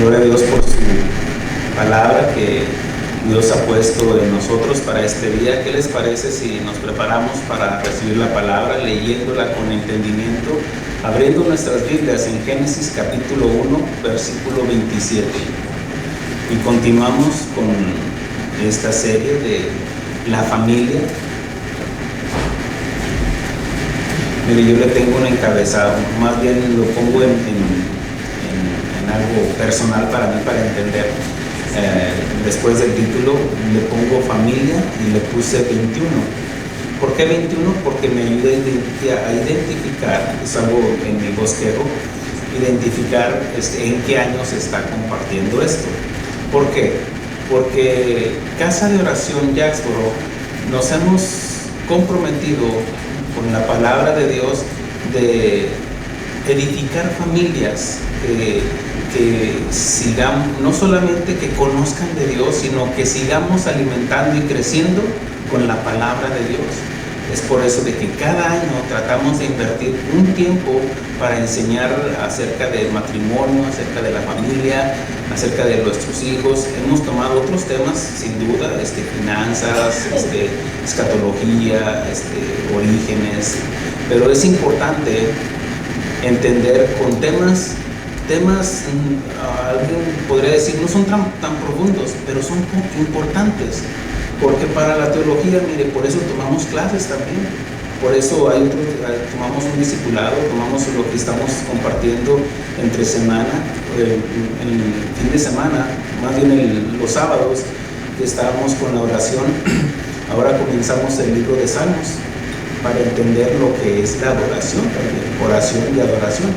Gloria a Dios por su palabra que Dios ha puesto en nosotros para este día. ¿Qué les parece si nos preparamos para recibir la palabra, leyéndola con entendimiento, abriendo nuestras Biblias en Génesis capítulo 1, versículo 27? Y continuamos con esta serie de la familia. Mire, yo le tengo un encabezado, más bien lo pongo en algo personal para mí, para entender. Después del título le pongo familia y le puse 21. ¿Por qué 21? Porque me ayuda a identificar, es algo en mi bosquejo, identificar en qué año se está compartiendo esto. ¿Por qué? Porque Casa de Oración Jacksboro nos hemos comprometido con la palabra de Dios de edificar familias que sigamos, no solamente que conozcan de Dios, sino que sigamos alimentando y creciendo con la palabra de Dios. Es por eso de que cada año tratamos de invertir un tiempo para enseñar acerca del matrimonio, acerca de la familia, acerca de nuestros hijos. Hemos tomado otros temas, sin duda, finanzas, escatología, orígenes, pero es importante entender con temas, alguien podría decir, no son tan profundos, pero son importantes, porque para la teología, mire, por eso tomamos clases también, por eso tomamos un discipulado, tomamos lo que estamos compartiendo entre semana, el fin de semana, más bien los sábados, que estábamos con la oración. Ahora comenzamos el libro de Salmos, para entender lo que es la adoración también, oración y adoración,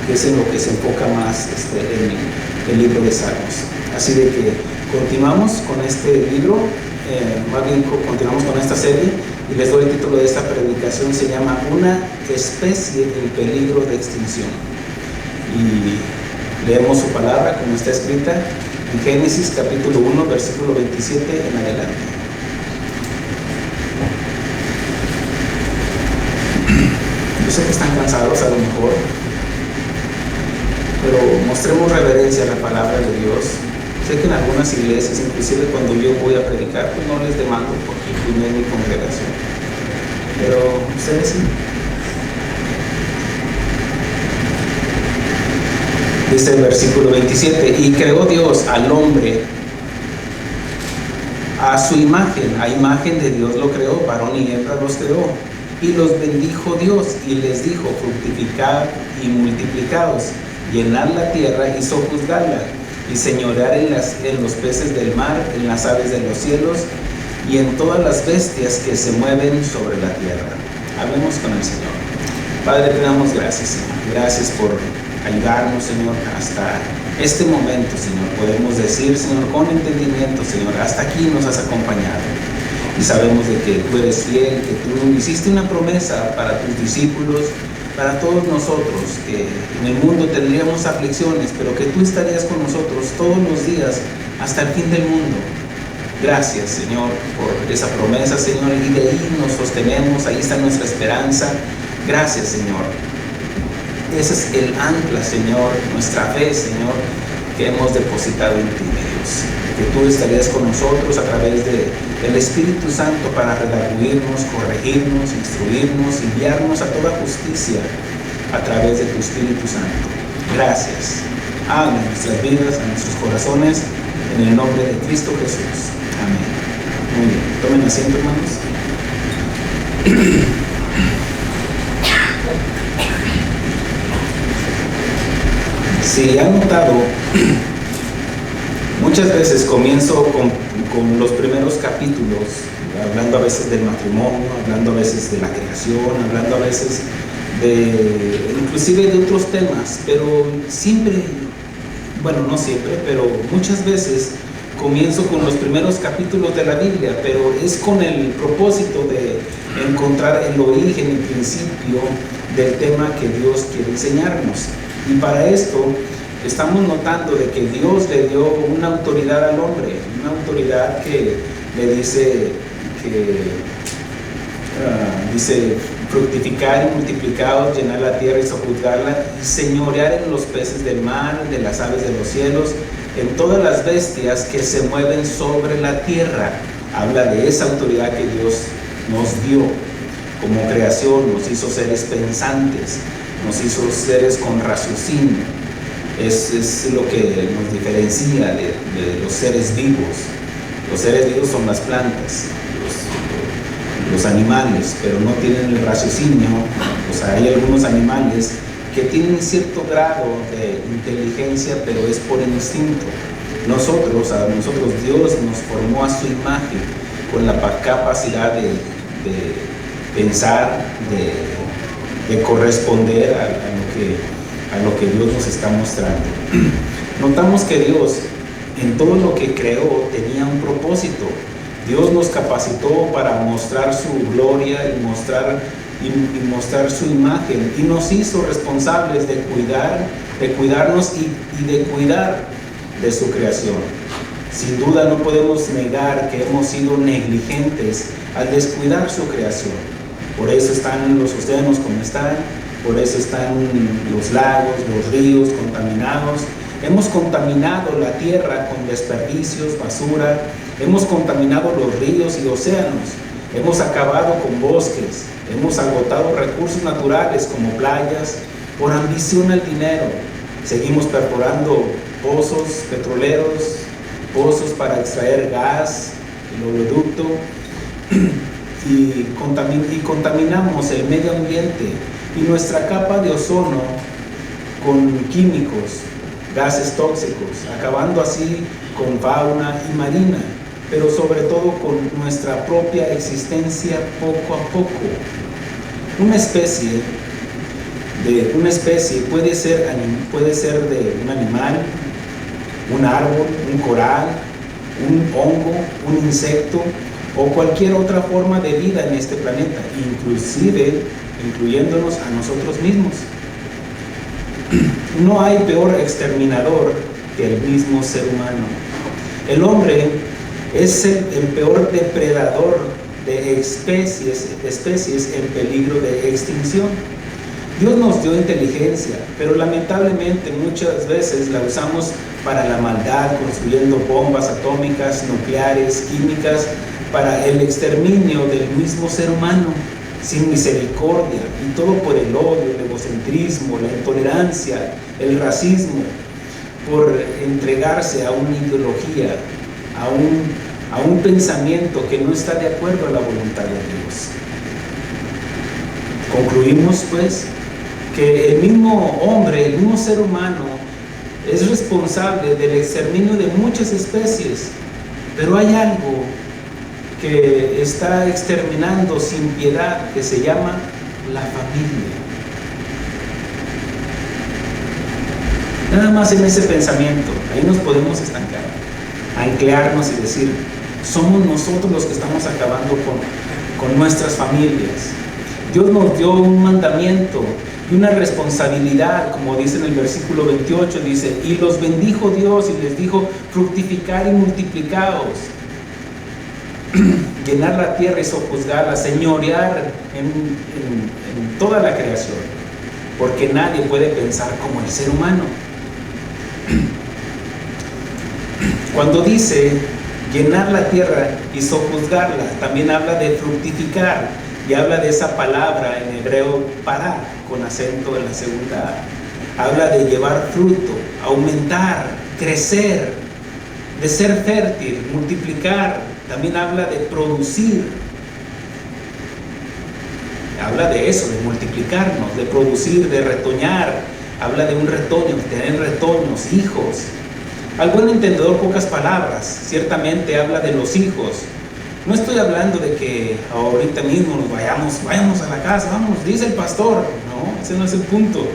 que es en lo que se enfoca más en el libro de Salmos. Así de que continuamos con este libro, más bien continuamos con esta serie, y les doy el título de esta predicación, se llama Una especie en peligro de extinción. Y leemos su palabra como está escrita en Génesis capítulo 1, versículo 27 en adelante. Yo sé que están cansados a lo mejor, pero mostremos reverencia a la palabra de Dios. Sé que en algunas iglesias, inclusive cuando yo voy a predicar, pues no les demando porque no es mi congregación, pero ustedes sí. Dice el versículo 27, y creó Dios al hombre a su imagen, a imagen de Dios lo creó, varón y hembra los creó. Y los bendijo Dios y les dijo, fructificad y multiplicaos, llenad la tierra y sojuzgadla, y señorear en los peces del mar, en las aves de los cielos, y en todas las bestias que se mueven sobre la tierra. Hablemos con el Señor. Padre, te damos gracias, Señor. Gracias por ayudarnos, Señor, hasta este momento, Señor. Podemos decir, Señor, con entendimiento, Señor, hasta aquí nos has acompañado. Y sabemos de que tú eres fiel, que tú hiciste una promesa para tus discípulos, para todos nosotros, que en el mundo tendríamos aflicciones, pero que tú estarías con nosotros todos los días hasta el fin del mundo. Gracias, Señor, por esa promesa, Señor, y de ahí nos sostenemos, ahí está nuestra esperanza. Gracias, Señor. Ese es el ancla, Señor, nuestra fe, Señor, que hemos depositado en ti, Dios. Que tú estarías con nosotros a través del Espíritu Santo para redarguirnos, corregirnos, instruirnos y guiarnos a toda justicia a través de tu Espíritu Santo. Gracias. Habla en nuestras vidas, en nuestros corazones, en el nombre de Cristo Jesús. Amén. Muy bien. Tomen asiento, hermanos. Si han notado, muchas veces comienzo con los primeros capítulos, hablando a veces del matrimonio, hablando a veces de la creación, hablando a veces inclusive de otros temas, pero siempre, bueno, no siempre, pero muchas veces comienzo con los primeros capítulos de la Biblia, pero es con el propósito de encontrar el origen, el principio del tema que Dios quiere enseñarnos. Y para esto estamos notando de que Dios le dio una autoridad al hombre, una autoridad que le dice fructificar y multiplicaos, llenar la tierra y sojuzgarla, y señorear en los peces del mar, de las aves de los cielos, en todas las bestias que se mueven sobre la tierra. Habla de esa autoridad que Dios nos dio como creación, nos hizo seres pensantes, nos hizo seres con raciocinio. Es lo que nos diferencia de los seres vivos. Los seres vivos son las plantas, los animales, pero no tienen el raciocinio. O sea, hay algunos animales que tienen cierto grado de inteligencia, pero es por instinto. A nosotros Dios nos formó a su imagen, con la capacidad de pensar, de corresponder a lo que Dios nos está mostrando. Notamos que Dios, en todo lo que creó, tenía un propósito. Dios nos capacitó para mostrar su gloria y mostrar su imagen, y nos hizo responsables de cuidarnos y de cuidar de su creación. Sin duda no podemos negar que hemos sido negligentes al descuidar su creación. Por eso están los océanos como están, por eso están los lagos, los ríos contaminados. Hemos contaminado la tierra con desperdicios, basura. Hemos contaminado los ríos y océanos. Hemos acabado con bosques. Hemos agotado recursos naturales como playas por ambición al dinero. Seguimos perforando pozos petroleros, pozos para extraer gas, el oleoducto, y contaminamos el medio ambiente y nuestra capa de ozono con químicos, gases tóxicos, acabando así con fauna y marina, pero sobre todo con nuestra propia existencia poco a poco. Una especie puede ser de un animal, un árbol, un coral, un hongo, un insecto o cualquier otra forma de vida en este planeta, incluyéndonos a nosotros mismos. No hay peor exterminador que el mismo ser humano. El hombre es el peor depredador de especies en peligro de extinción. Dios nos dio inteligencia, pero lamentablemente muchas veces la usamos para la maldad, construyendo bombas atómicas, nucleares, químicas, para el exterminio del mismo ser humano, sin misericordia, y todo por el odio, el egocentrismo, la intolerancia, el racismo, por entregarse a una ideología, a un pensamiento que no está de acuerdo a la voluntad de Dios. Concluimos pues que el mismo hombre, el mismo ser humano, es responsable del exterminio de muchas especies, pero hay algo que está exterminando sin piedad, que se llama la familia. Nada más en ese pensamiento, ahí nos podemos estancar, anclarnos y decir, somos nosotros los que estamos acabando con nuestras familias. Dios nos dio un mandamiento y una responsabilidad, como dice en el versículo 28, dice, y los bendijo Dios y les dijo, fructificar y multiplicaos, llenar la tierra y sojuzgarla, señorear en toda la creación, porque nadie puede pensar como el ser humano. Cuando dice llenar la tierra y sojuzgarla, también habla de fructificar, y habla de esa palabra en hebreo para, con acento en la segunda A. Habla de llevar fruto, aumentar, crecer, de ser fértil, multiplicar. También habla de producir. Habla de eso, de multiplicarnos, de producir, de retoñar. Habla de un retoño, de tener retoños, hijos. Al buen entendedor, pocas palabras. Ciertamente habla de los hijos. No estoy hablando de que ahorita mismo nos vayamos a la casa, vamos, dice el pastor. No, ese no es el punto.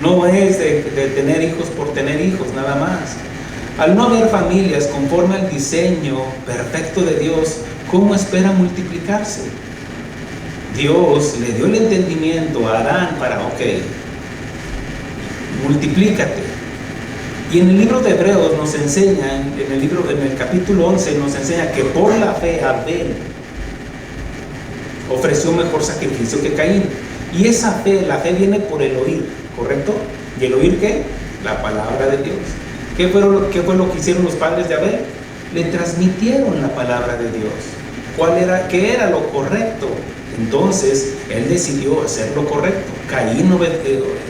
No es de tener hijos por tener hijos, nada más. Al no haber familias conforme al diseño perfecto de Dios, ¿cómo espera multiplicarse? Dios le dio el entendimiento a Adán para, multiplícate. Y en el libro de Hebreos nos enseña, en el capítulo 11 nos enseña que por la fe Abel ofreció mejor sacrificio que Caín. Y esa fe, la fe viene por el oír, ¿correcto? ¿Y el oír qué? La palabra de Dios. ¿Qué fue lo que hicieron los padres de Abel? Le transmitieron la palabra de Dios. ¿Qué era lo correcto? Entonces, él decidió hacer lo correcto. Caín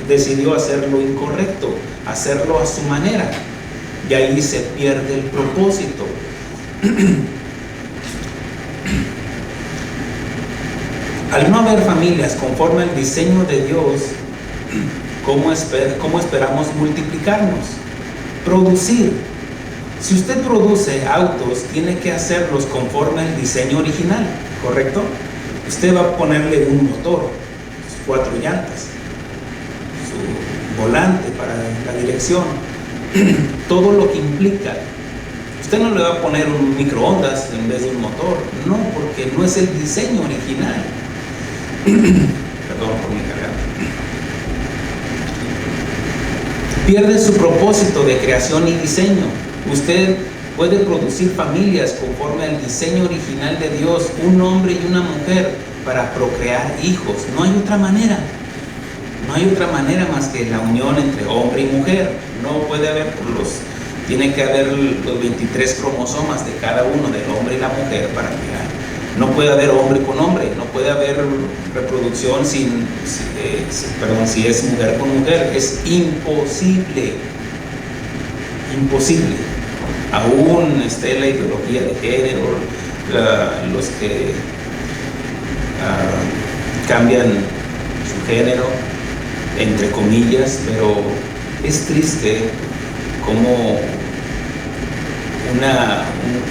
decidió hacer lo incorrecto, hacerlo a su manera. Y ahí se pierde el propósito. Al no haber familias conforme al diseño de Dios, ¿cómo esperamos multiplicarnos? Producir. Si usted produce autos, tiene que hacerlos conforme al diseño original, ¿correcto? Usted va a ponerle un motor, sus 4 llantas, su volante para la dirección, todo lo que implica. Usted no le va a poner un microondas en vez de un motor, no, porque no es el diseño original. Perdón por mi garganta. Pierde su propósito de creación y diseño. Usted puede producir familias conforme al diseño original de Dios, un hombre y una mujer para procrear hijos. No hay otra manera. No hay otra manera más que la unión entre hombre y mujer. No puede haber tiene que haber los 23 cromosomas de cada uno, del hombre y la mujer, para crear. No puede haber hombre con hombre, no puede haber reproducción si es mujer con mujer. Es imposible. Imposible. Aún esté la ideología de género, los que cambian su género, entre comillas, pero es triste cómo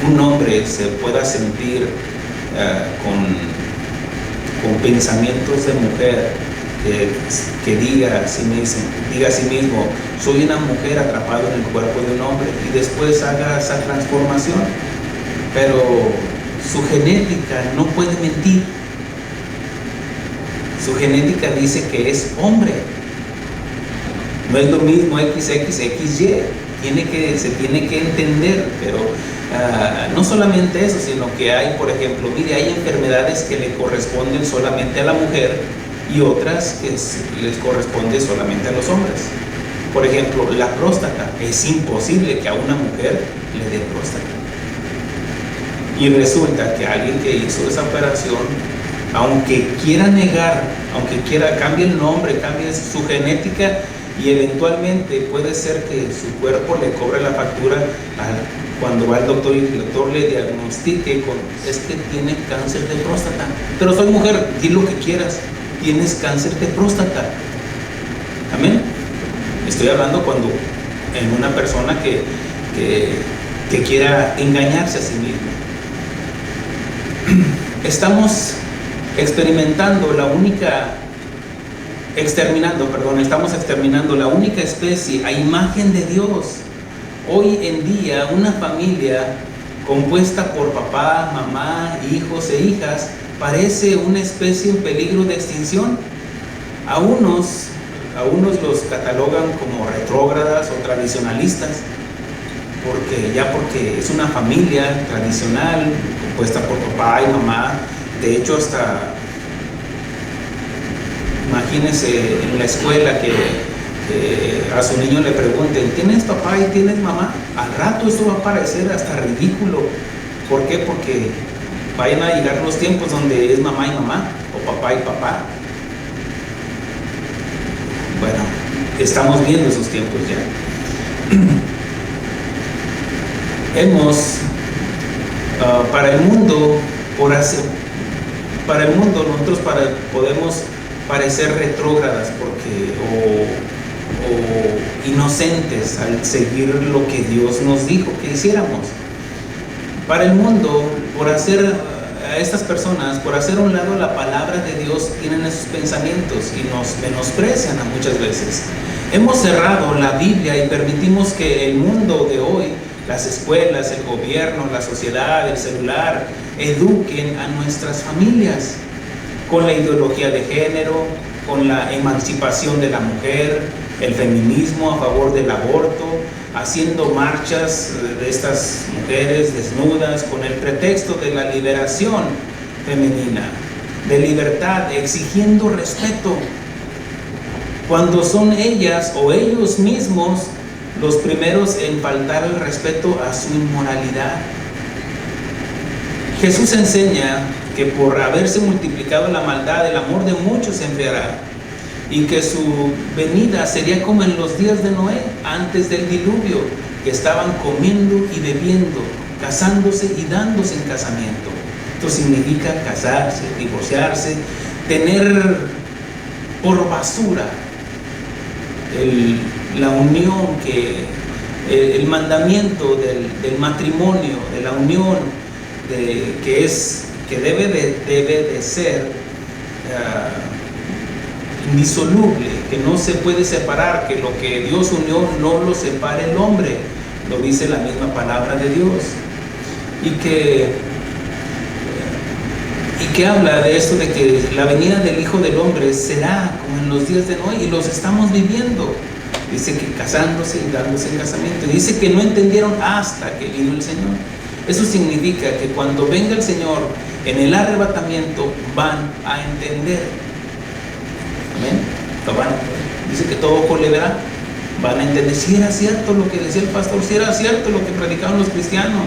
un hombre se pueda sentir con pensamientos de mujer, que diga a sí mismo, soy una mujer atrapado en el cuerpo de un hombre, y después haga esa transformación. Pero su genética no puede mentir. Su genética dice que es hombre. No es lo mismo XY. Se tiene que entender, pero no solamente eso, sino que hay, por ejemplo, hay enfermedades que le corresponden solamente a la mujer y otras que les corresponde solamente a los hombres. Por ejemplo, la próstata. Es imposible que a una mujer le dé próstata. Y resulta que alguien que hizo esa operación, aunque quiera negar, cambie el nombre, cambie su genética, y eventualmente puede ser que su cuerpo le cobre la factura cuando va al doctor y el doctor le diagnostique es que tiene cáncer de próstata. Pero soy mujer, di lo que quieras, tienes cáncer de próstata. Amén. Estoy hablando cuando en una persona que quiera engañarse a sí mismo. Estamos exterminando la única especie a imagen de Dios. Hoy en día, una familia compuesta por papá, mamá, hijos e hijas parece una especie en peligro de extinción. A unos los catalogan como retrógradas o tradicionalistas, porque es una familia tradicional compuesta por papá y mamá. De hecho, hasta imagínense en la escuela que a su niño le pregunten, ¿tienes papá y tienes mamá? Al rato eso va a parecer hasta ridículo. ¿Por qué? Porque vayan a llegar los tiempos donde es mamá y mamá o papá y papá. Bueno, estamos viendo esos tiempos ya. Para el mundo, nosotros podemos parecer retrógradas o inocentes al seguir lo que Dios nos dijo que hiciéramos. Para el mundo, a estas personas, por hacer a un lado la palabra de Dios, tienen esos pensamientos y nos menosprecian muchas veces. Hemos cerrado la Biblia y permitimos que el mundo de hoy, las escuelas, el gobierno, la sociedad, el celular, eduquen a nuestras familias con la ideología de género, con la emancipación de la mujer, el feminismo a favor del aborto, haciendo marchas de estas mujeres desnudas con el pretexto de la liberación femenina. de libertad, exigiendo respeto, cuando son ellas o ellos mismos los primeros en faltar el respeto a su inmoralidad. Jesús enseña que por haberse multiplicado la maldad, el amor de muchos se enfriará, y que su venida sería como en los días de Noé, antes del diluvio, que estaban comiendo y bebiendo, casándose y dándose en casamiento. Esto significa casarse, divorciarse, tener por basura la unión, el mandamiento del matrimonio, de la unión, que debe de ser indisoluble, que no se puede separar, que lo que Dios unió no lo separe el hombre, lo dice la misma palabra de Dios. Y que habla de esto, de que la venida del Hijo del Hombre será como en los días de Noé, y los estamos viviendo. Dice que casándose y dándose en casamiento. Dice que no entendieron hasta que vino el Señor. Eso significa que cuando venga el Señor en el arrebatamiento van a entender. Amén. Dice que todo ojo le verá. Van a entender si era cierto lo que decía el pastor, si era cierto lo que predicaban los cristianos.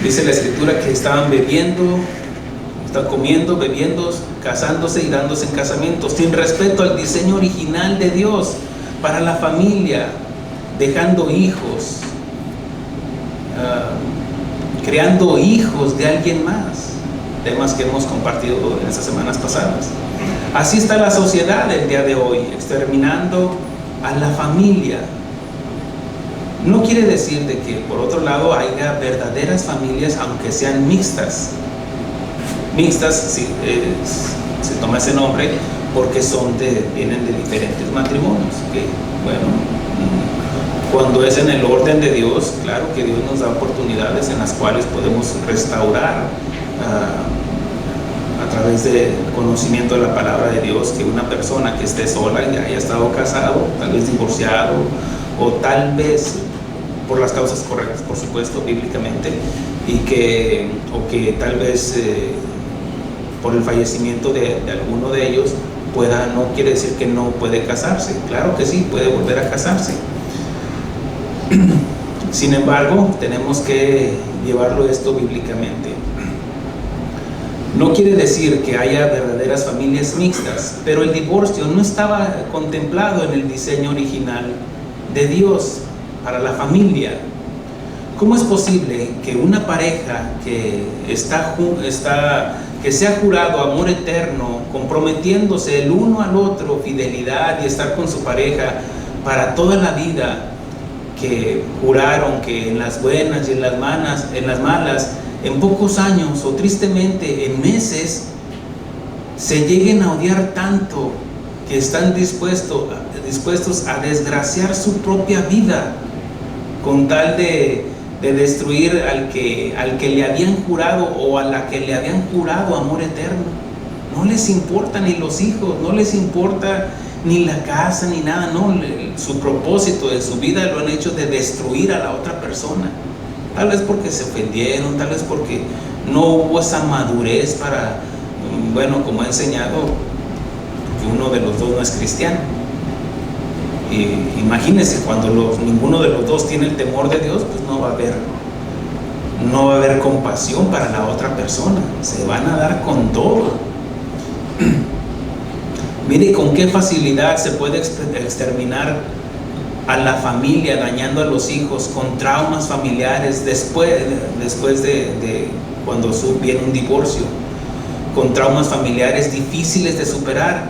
Dice la Escritura que estaban comiendo, bebiendo, casándose y dándose en casamiento, sin respeto al diseño original de Dios para la familia, dejando hijos, creando hijos de alguien más, temas que hemos compartido en estas semanas pasadas. Así está la sociedad el día de hoy, exterminando a la familia. No quiere decir de que por otro lado haya verdaderas familias, aunque sean mixtas. Mixtas, sí, se toma ese nombre porque vienen de diferentes matrimonios. Que, bueno, cuando es en el orden de Dios, claro que Dios nos da oportunidades en las cuales podemos restaurar a través del conocimiento de la palabra de Dios, que una persona que esté sola y haya estado casado, tal vez divorciado, o tal vez por las causas correctas, por supuesto, bíblicamente, o que tal vez por el fallecimiento de alguno de ellos no quiere decir que no puede casarse. Claro que sí, puede volver a casarse. Sin embargo, tenemos que llevarlo esto bíblicamente. No quiere decir que haya verdaderas familias mixtas, pero el divorcio no estaba contemplado en el diseño original de Dios para la familia. ¿Cómo es posible que una pareja que se ha jurado amor eterno, comprometiéndose el uno al otro, fidelidad y estar con su pareja para toda la vida, que juraron que en las buenas y en las malas, en pocos años o tristemente en meses, se lleguen a odiar tanto que están dispuestos a desgraciar su propia vida con tal de destruir al que le habían jurado o a la que le habían jurado amor eterno? No les importa ni los hijos, no les importa ni la casa ni nada, no, su propósito de su vida lo han hecho de destruir a la otra persona, tal vez porque se ofendieron, tal vez porque no hubo esa madurez para, bueno, como he enseñado, que uno de los dos no es cristiano. Imagínense, cuando ninguno de los dos tiene el temor de Dios, pues no va a haber compasión para la otra persona, se van a dar con todo. Mire con qué facilidad se puede exterminar a la familia, dañando a los hijos, con traumas familiares después de cuando viene un divorcio, con traumas familiares difíciles de superar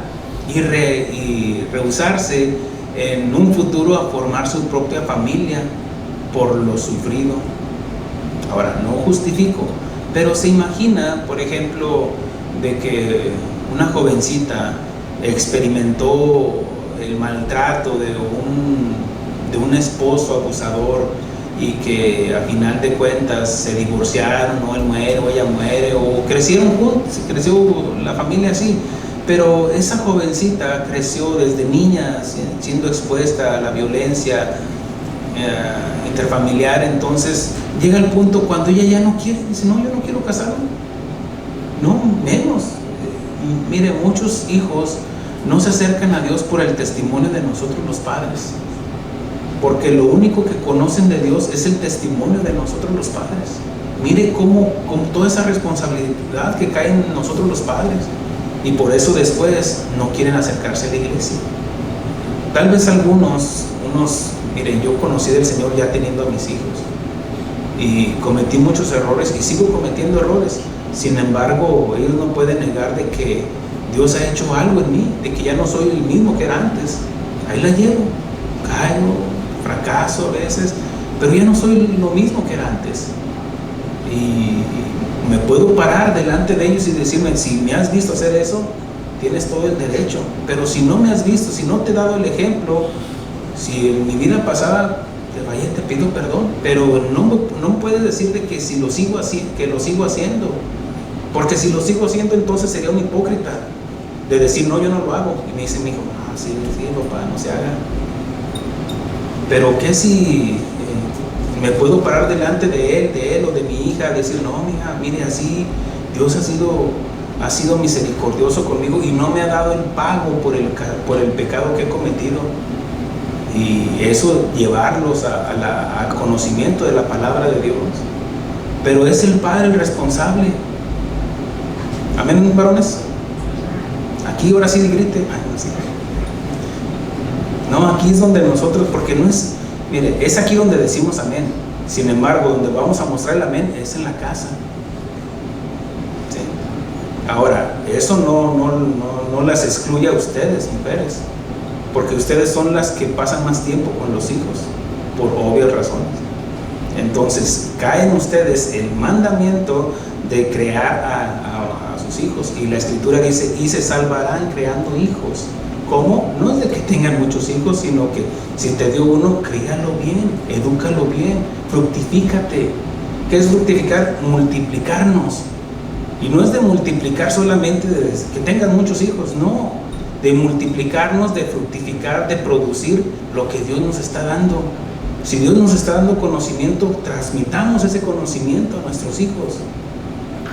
y rehusarse en un futuro a formar su propia familia por lo sufrido. Ahora, no justifico, pero se imagina, por ejemplo, de que una jovencita experimentó el maltrato de un esposo abusador y que a final de cuentas se divorciaron, o él muere o ella muere, o crecieron juntos, creció la familia así. Pero esa jovencita creció desde niña siendo expuesta a la violencia interfamiliar. Entonces llega el punto cuando ella ya no quiere, dice: no, yo no quiero casarme, No, menos. Mire, muchos hijos no se acercan a Dios por el testimonio de nosotros los padres, porque lo único que conocen de Dios es el testimonio de nosotros los padres. Mire cómo toda esa responsabilidad que cae en nosotros los padres, y por eso después no quieren acercarse a la iglesia. Tal vez miren, yo conocí del Señor ya teniendo a mis hijos y cometí muchos errores y sigo cometiendo errores. Sin embargo, ellos no pueden negar de que Dios ha hecho algo en mí, de que ya no soy el mismo que era antes. Ahí la llevo, caigo, fracaso a veces, pero ya no soy lo mismo que era antes. Y me puedo parar delante de ellos y decirme: si me has visto hacer eso, tienes todo el derecho. Pero si no me has visto, si no te he dado el ejemplo, si en mi vida pasada te pido perdón, pero no puedes decir de que si lo sigo haciendo, porque si lo sigo haciendo, entonces sería un hipócrita de decir: no, yo no lo hago. Y me dice mi hijo: sí, papá, no se haga. Pero ¿qué si me puedo parar delante de él o de mi hija, decir: no, mija, mire, así Dios ha sido misericordioso conmigo y no me ha dado el pago por el pecado que he cometido? Y eso, llevarlos al conocimiento de la palabra de Dios. Pero es el padre el responsable. Amén, varones. Aquí ahora sí grite. No, aquí es donde nosotros, porque no es, mire, es aquí donde decimos amén. Sin embargo, donde vamos a mostrar el amén es en la casa. ¿Sí? Ahora, eso no las excluye a ustedes, mujeres, porque ustedes son las que pasan más tiempo con los hijos, por obvias razones. Entonces, cae en ustedes el mandamiento de crear a sus hijos. Y la Escritura dice: y se salvarán creando hijos. ¿Cómo? No es de que tengan muchos hijos, sino que si te dio uno, críalo bien, edúcalo bien, fructifícate. ¿Qué es fructificar? Multiplicarnos. Y no es de multiplicar solamente de que tengan muchos hijos, no. De multiplicarnos, de fructificar, de producir lo que Dios nos está dando. Si Dios nos está dando conocimiento, transmitamos ese conocimiento a nuestros hijos.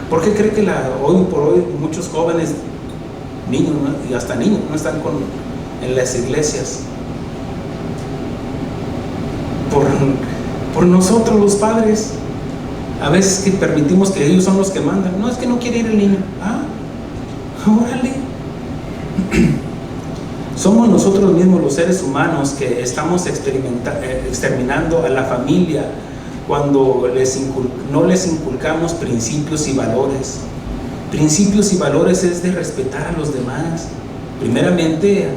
¿Por qué cree que hoy por hoy muchos jóvenes, niños, ¿no? Y hasta niños, no están en las iglesias? Por nosotros los padres. A veces que permitimos que ellos son los que mandan. No, es que no quiere ir el niño. Órale. Somos nosotros mismos los seres humanos que estamos exterminando a la familia cuando no les inculcamos principios y valores. Principios y valores es de respetar a los demás. Primeramente,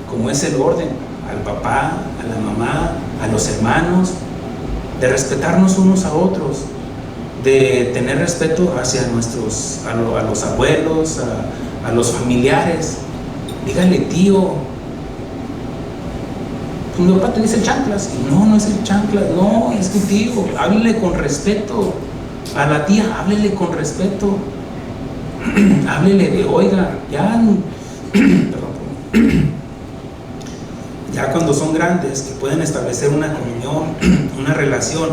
como es el orden, al papá, a la mamá, a los hermanos, de respetarnos unos a otros, de tener respeto hacia a los abuelos, a los familiares. Dígale: tío, mi papá te dice chanclas. No es el chanclas, no, es tu tío. Háblele con respeto. A la tía, háblele con respeto. Háblele de: oiga, ya cuando son grandes, que pueden establecer una comunión, una relación,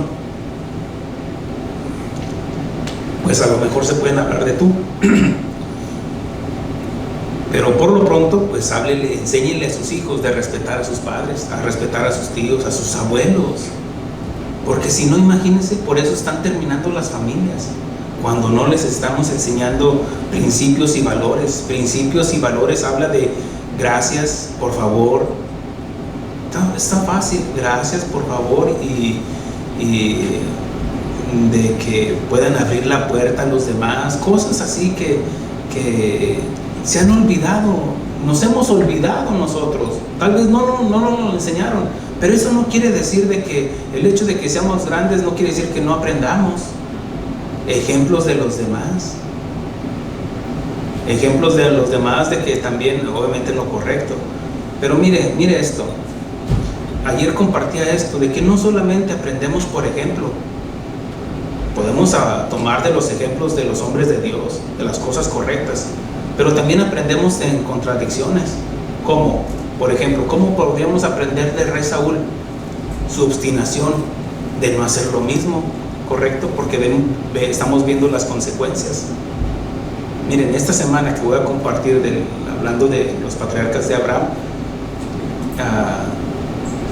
pues a lo mejor se pueden hablar de tú. Pero por lo pronto, pues enséñenle a sus hijos de respetar a sus padres, a respetar a sus tíos, a sus abuelos. Porque si no, imagínense, por eso están terminando las familias, cuando no les estamos enseñando principios y valores. Principios y valores habla de gracias, por favor. Está fácil, gracias, por favor, y de que puedan abrir la puerta a los demás, cosas así que se han olvidado, nos hemos olvidado nosotros. Tal vez no nos lo enseñaron, pero eso no quiere decir de que el hecho de que seamos grandes no quiere decir que no aprendamos. Ejemplos de los demás, de que también, obviamente, lo correcto. Pero mire esto. Ayer compartía esto, de que no solamente aprendemos por ejemplo, podemos tomar de los ejemplos de los hombres de Dios, de las cosas correctas, pero también aprendemos en contradicciones. ¿Cómo? Por ejemplo, ¿cómo podríamos aprender del rey Saúl? Su obstinación de no hacer lo mismo, ¿correcto? Porque estamos viendo las consecuencias. Miren, esta semana que voy a compartir hablando de los patriarcas de Abraham,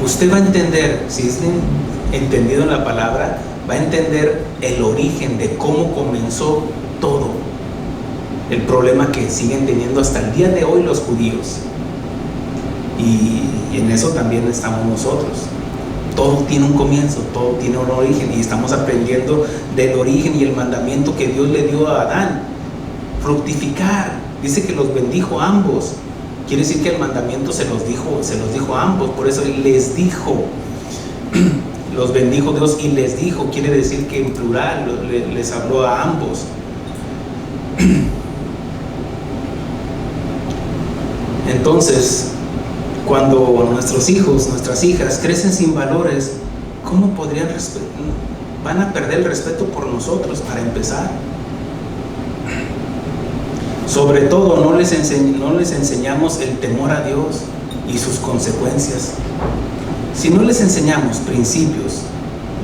usted va a entender, si es entendido en la palabra, va a entender el origen de cómo comenzó todo el problema que siguen teniendo hasta el día de hoy los judíos, y en eso también estamos nosotros. Todo tiene un comienzo, todo tiene un origen, y estamos aprendiendo del origen y el mandamiento que Dios le dio a Adán: fructificar. Dice que los bendijo a ambos. Quiere decir que el mandamiento se los dijo a ambos. Por eso les dijo, los bendijo Dios y les dijo. Quiere decir que en plural les habló a ambos. Entonces, cuando nuestros hijos, nuestras hijas crecen sin valores, ¿cómo podrían van a perder el respeto por nosotros, para empezar? Sobre todo, no les enseñamos el temor a Dios y sus consecuencias. Si no les enseñamos principios,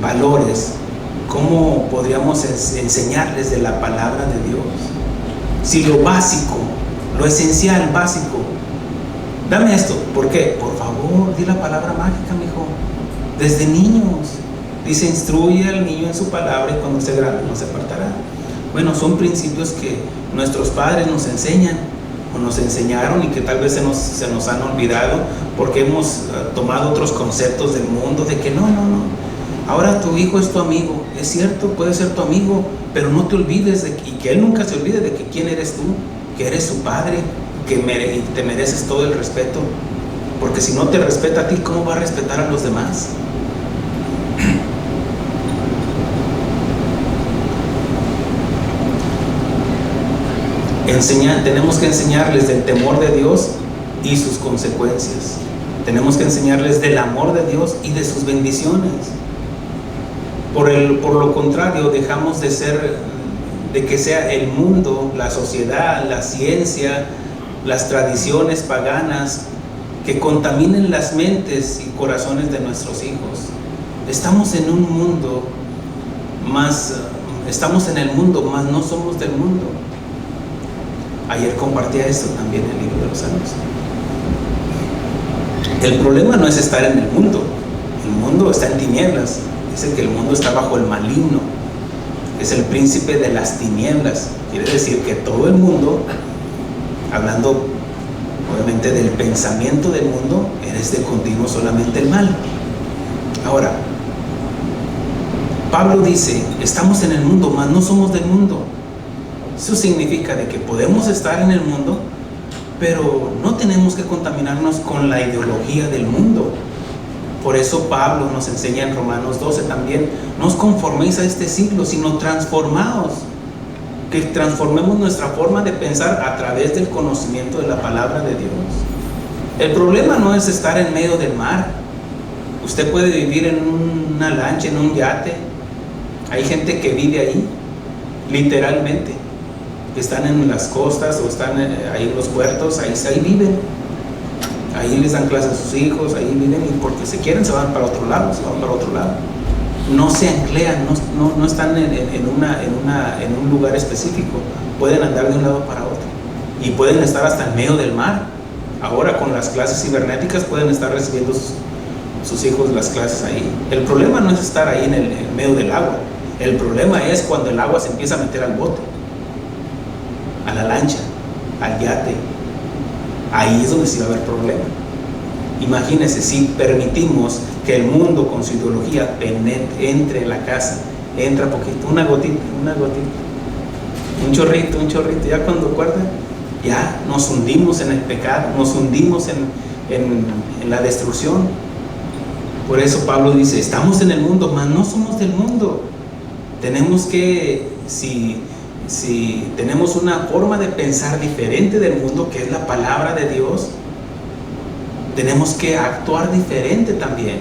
valores, ¿cómo podríamos enseñarles de la palabra de Dios? Si lo básico, lo esencial, básico, dame esto. ¿Por qué? Por favor, di la palabra mágica, mijo. Desde niños. Dice: instruye al niño en su palabra, y cuando sea grande no se apartará. Bueno, son principios que nuestros padres nos enseñan, o nos enseñaron, y que tal vez se nos han olvidado porque hemos tomado otros conceptos del mundo, de que no. Ahora tu hijo es tu amigo. Es cierto, puede ser tu amigo, pero no te olvides y que él nunca se olvide de que quién eres tú, que eres su padre, que te mereces todo el respeto. Porque si no te respeta a ti, ¿cómo va a respetar a los demás? Tenemos que enseñarles del temor de Dios y sus consecuencias. Tenemos que enseñarles del amor de Dios y de sus bendiciones. Por lo contrario, dejamos de que sea el mundo, la sociedad, la ciencia, las tradiciones paganas que contaminen las mentes y corazones de nuestros hijos. Estamos en un mundo estamos en el mundo, mas no somos del mundo. Ayer compartía esto también en el libro de los Salmos. El problema no es estar en el mundo está en tinieblas. Dice que el mundo está bajo el maligno, es el príncipe de las tinieblas. Quiere decir que todo el mundo, hablando obviamente del pensamiento del mundo, eres de continuo solamente el mal. Ahora, Pablo dice: estamos en el mundo, mas no somos del mundo. Eso significa de que podemos estar en el mundo, pero no tenemos que contaminarnos con la ideología del mundo. Por eso Pablo nos enseña en Romanos 12 también: no os conforméis a este siglo, sino transformaos. Que transformemos nuestra forma de pensar a través del conocimiento de la palabra de Dios. El problema no es estar en medio del mar. Usted puede vivir en una lancha, en un yate. Hay gente que vive ahí, literalmente, que están en las costas o están ahí en los puertos, ahí viven. Ahí les dan clases a sus hijos, ahí viven, y porque se quieren se van para otro lado, No se anclean, no están en un lugar específico. Pueden andar de un lado para otro y pueden estar hasta en medio del mar. Ahora con las clases cibernéticas pueden estar recibiendo sus hijos las clases ahí. El problema no es estar ahí en el medio del agua. El problema es cuando el agua se empieza a meter al bote, a la lancha, al yate. Ahí es donde sí va a haber problema. Imagínense si permitimos que el mundo con su ideología entre en la casa, entra poquito, una gotita, un chorrito, ya cuando acuerdan, ya nos hundimos en el pecado, nos hundimos en la destrucción. Por eso Pablo dice: estamos en el mundo, mas no somos del mundo. Tenemos que, si tenemos una forma de pensar diferente del mundo, que es la palabra de Dios, tenemos que actuar diferente también,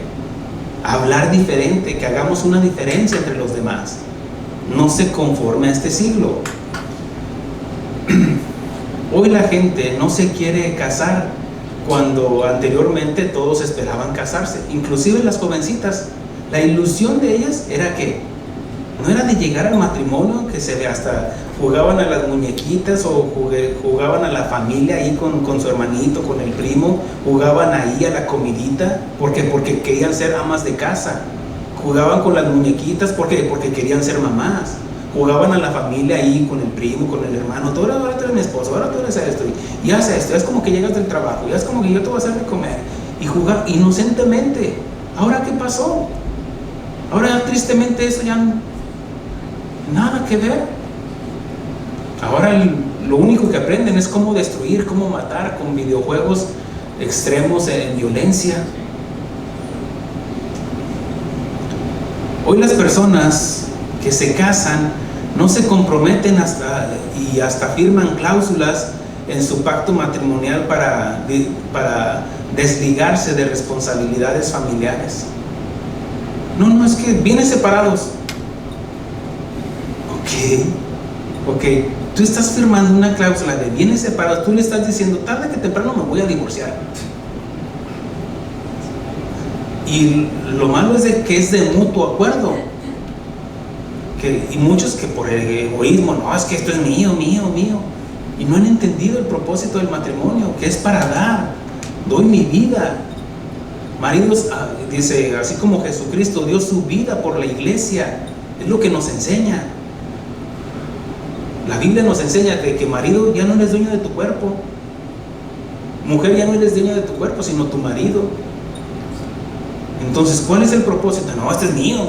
hablar diferente, que hagamos una diferencia entre los demás. No se conforme a este siglo. Hoy la gente no se quiere casar cuando anteriormente todos esperaban casarse, inclusive las jovencitas. La ilusión de ellas era que No era de llegar al matrimonio, que se ve hasta jugaban a las muñequitas o jugaban a la familia ahí con su hermanito, con el primo, jugaban ahí a la comidita, porque querían ser amas de casa. Jugaban con las muñequitas porque querían ser mamás. Jugaban a la familia ahí con el primo, con el hermano. Ahora tú eres mi esposo, ahora tú eres esto, y haz esto. Es como que llegas del trabajo, ya es como que yo te voy a hacer de comer. Y jugar inocentemente. ¿Ahora qué pasó? Ahora tristemente eso ya nada que ver. Ahora lo único que aprenden es cómo destruir, cómo matar, con videojuegos extremos en violencia. Hoy las personas que se casan no se comprometen hasta firman cláusulas en su pacto matrimonial para desligarse de responsabilidades familiares. No, es que vienen separados. Ok, tú estás firmando una cláusula de bienes separados, tú le estás diciendo, tarde que temprano me voy a divorciar. Y lo malo es que es de mutuo acuerdo. Y muchos que por el egoísmo, no, es que esto es mío. Y no han entendido el propósito del matrimonio, que es para dar. Doy mi vida. Maridos, dice, así como Jesucristo dio su vida por la iglesia, es lo que nos enseña. La Biblia nos enseña que marido ya no eres dueño de tu cuerpo, mujer ya no eres dueño de tu cuerpo, sino tu marido. Entonces, ¿cuál es el propósito? No, este es mío.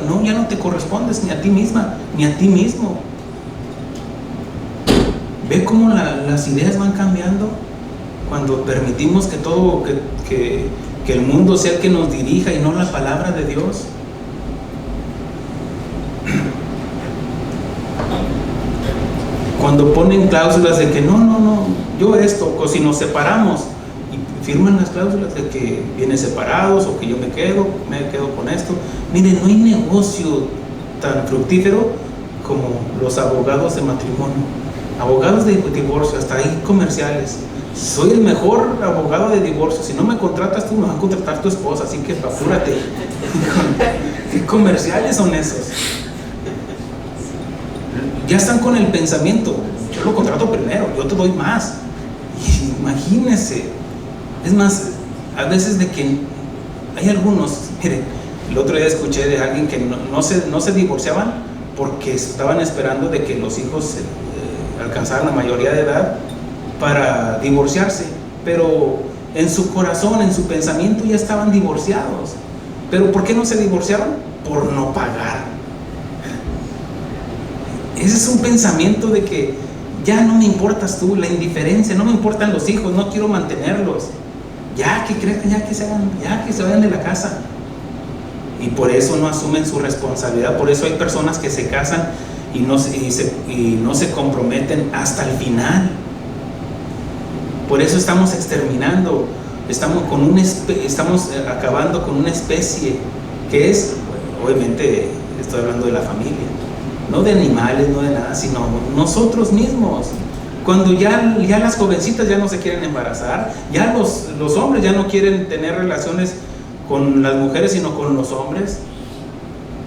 No, ya no te correspondes ni a ti misma, ni a ti mismo. ¿Ve cómo las ideas van cambiando? Cuando permitimos que todo, que el mundo sea el que nos dirija y no la palabra de Dios. Cuando ponen cláusulas de que no, yo esto, o si nos separamos, y firman las cláusulas de que vienen separados, o que yo me quedo con esto. Miren, no hay negocio tan fructífero como los abogados de matrimonio, abogados de divorcio, hasta hay comerciales. Soy el mejor abogado de divorcio, si no me contratas tú, me va a contratar tu esposa, así que apúrate. ¿Qué comerciales son esos? Ya están con el pensamiento, yo lo contrato primero, yo te doy más. Y imagínense, es más, a veces de que hay algunos, miren, el otro día escuché de alguien que no se divorciaban porque estaban esperando de que los hijos alcanzaran la mayoría de edad para divorciarse, pero en su corazón, en su pensamiento ya estaban divorciados. ¿Pero por qué no se divorciaban? Por no pagar. Ese es un pensamiento de que ya no me importas tú, la indiferencia, no me importan los hijos, no quiero mantenerlos. Ya que se vayan de la casa. Y por eso no asumen su responsabilidad. Por eso hay personas que se casan y no se comprometen hasta el final. Por eso estamos exterminando, estamos acabando con una especie que es, obviamente estoy hablando de la familia, no de animales, no de nada, sino nosotros mismos. Cuando ya las jovencitas ya no se quieren embarazar, ya los hombres ya no quieren tener relaciones con las mujeres, sino con los hombres.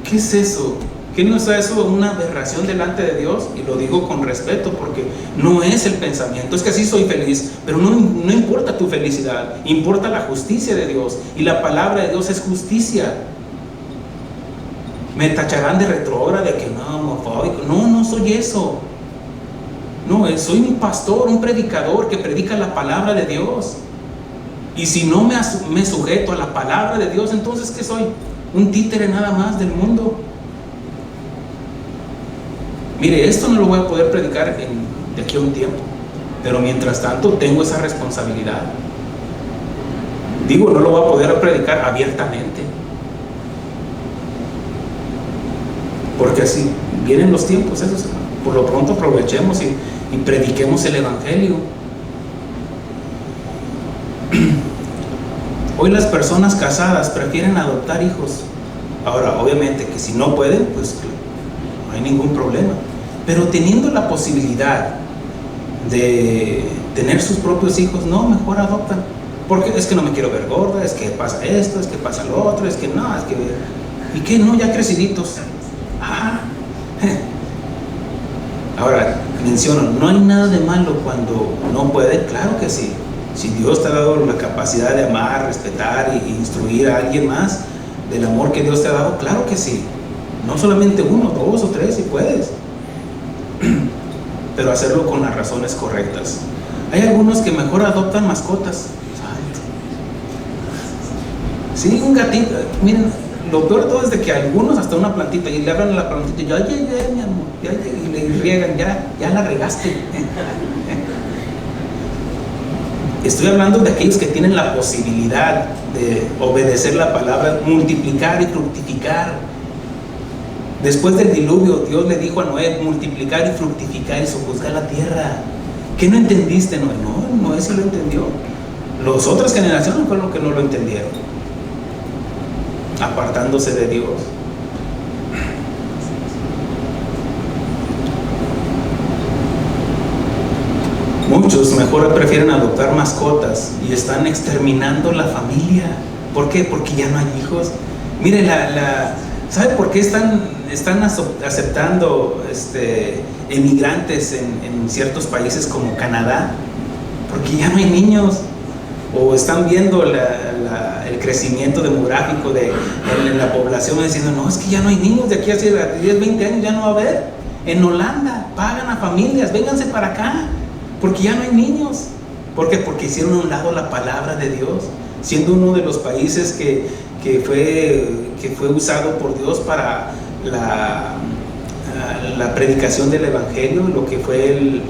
¿Qué es eso? ¿Qué no es eso una aberración delante de Dios? Y lo digo con respeto porque no es el pensamiento. Es que así soy feliz, pero no importa tu felicidad, importa la justicia de Dios. Y la palabra de Dios es justicia. Me tacharán de retrógrado, de que no, homofóbico. No soy eso. No, soy un pastor, un predicador que predica la palabra de Dios. Y si no me sujeto a la palabra de Dios, entonces ¿qué soy? Un títere nada más del mundo. Mire, esto no lo voy a poder predicar de aquí a un tiempo, pero mientras tanto tengo esa responsabilidad. Digo, no lo voy a poder predicar abiertamente, porque así vienen los tiempos esos. Por lo pronto aprovechemos y prediquemos el evangelio. Hoy las personas casadas prefieren adoptar hijos. Ahora, obviamente que si no pueden, pues no hay ningún problema. Pero teniendo la posibilidad de tener sus propios hijos, no, mejor adoptan. Porque es que no me quiero ver gorda, es que pasa esto, es que pasa lo otro, es que no, es que... ¿Y qué? No, ya creciditos. Ahora, menciono, no hay nada de malo cuando no puede, claro que sí. Si Dios te ha dado la capacidad de amar, respetar e instruir a alguien más del amor que Dios te ha dado, claro que sí. No solamente uno, dos o tres, si puedes. Pero hacerlo con las razones correctas. Hay algunos que mejor adoptan mascotas. Sí, un gatito. Miren, lo peor de todo es de que algunos hasta una plantita y le hablan a la plantita y ya llegué, mi amor, ya llegué, y le riegan, ya la regaste. Estoy hablando de aquellos que tienen la posibilidad de obedecer la palabra, multiplicar y fructificar. Después del diluvio, Dios le dijo a Noé, multiplicar y fructificar y sojuzgar la tierra. ¿Qué no entendiste, Noé? No, Noé sí lo entendió. Las otras generaciones fueron los que no lo entendieron, apartándose de Dios. Muchos mejor prefieren adoptar mascotas y están exterminando la familia. ¿Por qué? Porque ya no hay hijos. Mire, ¿sabe por qué están aceptando emigrantes en ciertos países como Canadá? Porque ya no hay niños. O están viendo el crecimiento demográfico en la población, diciendo, no, es que ya no hay niños, de aquí a 10, 20 años ya no va a haber. En Holanda pagan a familias, vénganse para acá, porque ya no hay niños. ¿Por qué? Porque hicieron a un lado la palabra de Dios, siendo uno de los países que fue usado por Dios para la predicación del Evangelio, lo que fue el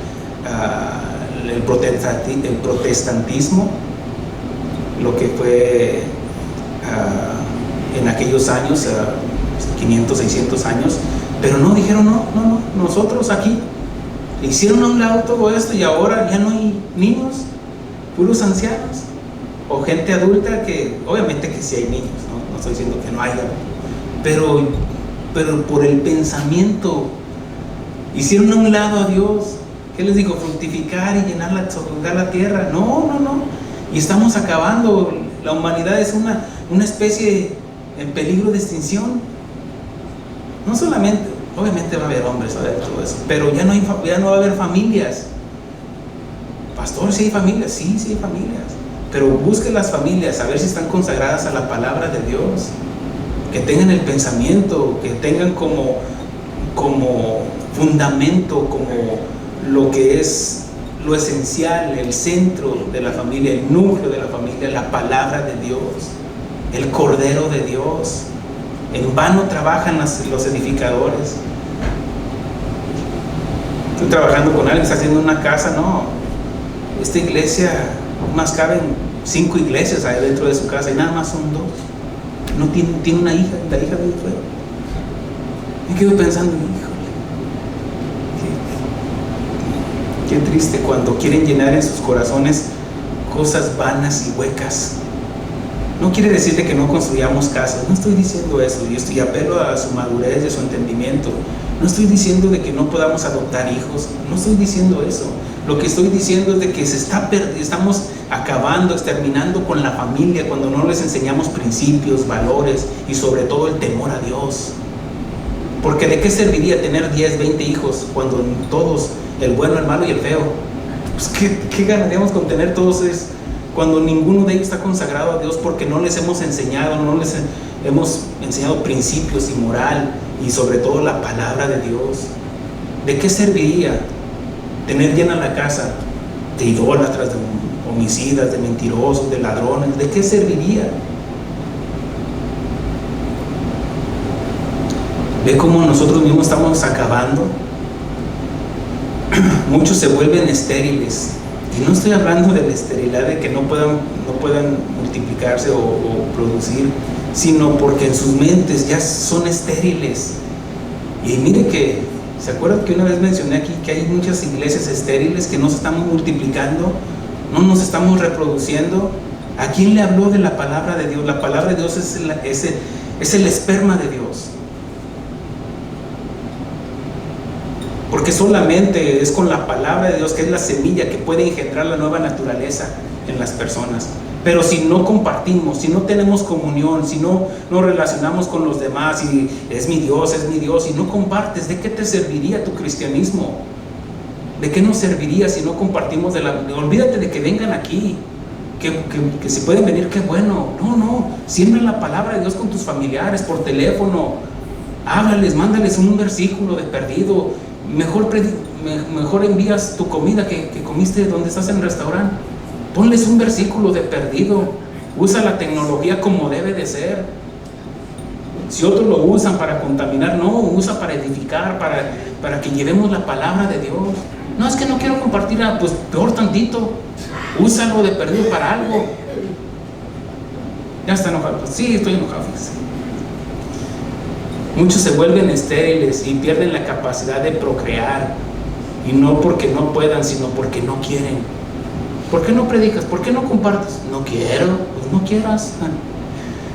protestantismo, lo que fue en aquellos años, 500, 600 años, pero no, dijeron no, nosotros aquí hicieron a un lado todo esto y ahora ya no hay niños, puros ancianos o gente adulta, que obviamente que sí hay niños, no estoy diciendo que no haya, pero por el pensamiento hicieron a un lado a Dios. ¿Qué les digo? Fructificar y llenar la tierra. No. Y estamos acabando. La humanidad es una especie en peligro de extinción. No solamente, obviamente va a haber hombres, va a haber todo eso, pero ya no va a haber familias. Pastor, ¿sí hay familias? Sí hay familias. Pero busque las familias, a ver si están consagradas a la palabra de Dios. Que tengan el pensamiento, que tengan como fundamento, como lo que es lo esencial, el centro de la familia, el núcleo de la familia, la palabra de Dios, el Cordero de Dios. En vano trabajan los edificadores. Estoy trabajando con alguien, está haciendo una casa, no. Esta iglesia, más caben 5 iglesias ahí dentro de su casa y nada más son 2. No tiene una hija, la hija de fuera. Me quedo pensando, híjole, qué triste cuando quieren llenar en sus corazones cosas vanas y huecas. No quiere decirte que no construyamos casas, no estoy diciendo eso, y apelo a su madurez y a su entendimiento. No estoy diciendo de que no podamos adoptar hijos, no estoy diciendo eso. Lo que estoy diciendo es de que estamos acabando, exterminando con la familia cuando no les enseñamos principios, valores y sobre todo el temor a Dios. Porque ¿de qué serviría tener 10, 20 hijos cuando todos, el bueno, el malo y el feo? Pues ¿qué ganaríamos con tener todos esos cuando ninguno de ellos está consagrado a Dios? Porque no les hemos enseñado, no les hemos enseñado principios y moral y sobre todo la palabra de Dios. ¿De qué serviría tener llena la casa de idólatras, de homicidas, de mentirosos, de ladrones? ¿De qué serviría? ¿Ve cómo nosotros mismos estamos acabando? Muchos se vuelven estériles. Y no estoy hablando de la esterilidad de que no puedan multiplicarse o producir, sino porque en sus mentes ya son estériles. Y mire que, ¿se acuerdan que una vez mencioné aquí que hay muchas iglesias estériles que no se estamos multiplicando, no nos estamos reproduciendo? ¿A quién le habló de la palabra de Dios? La palabra de Dios es el esperma de Dios. Porque solamente es con la palabra de Dios, que es la semilla que puede engendrar la nueva naturaleza en las personas. Pero si no compartimos, si no tenemos comunión, si no nos relacionamos con los demás y es mi Dios, y no compartes, ¿de qué te serviría tu cristianismo? ¿De qué nos serviría si no compartimos olvídate de que vengan aquí, que si pueden venir, qué bueno. No, siembra la palabra de Dios con tus familiares, por teléfono, háblales, mándales un versículo de perdido. Mejor envías tu comida que comiste donde estás en el restaurante. Ponles un versículo de perdido. Usa la tecnología como debe de ser. Si otros lo usan para contaminar, no, usa para edificar, para que llevemos la palabra de Dios. No, es que no quiero compartir, pues peor tantito. Úsalo de perdido para algo. Ya está enojado. Sí, estoy enojado. Muchos se vuelven estériles y pierden la capacidad de procrear. Y no porque no puedan, sino porque no quieren. ¿Por qué no predicas? ¿Por qué no compartes? No quiero. Pues no quieras.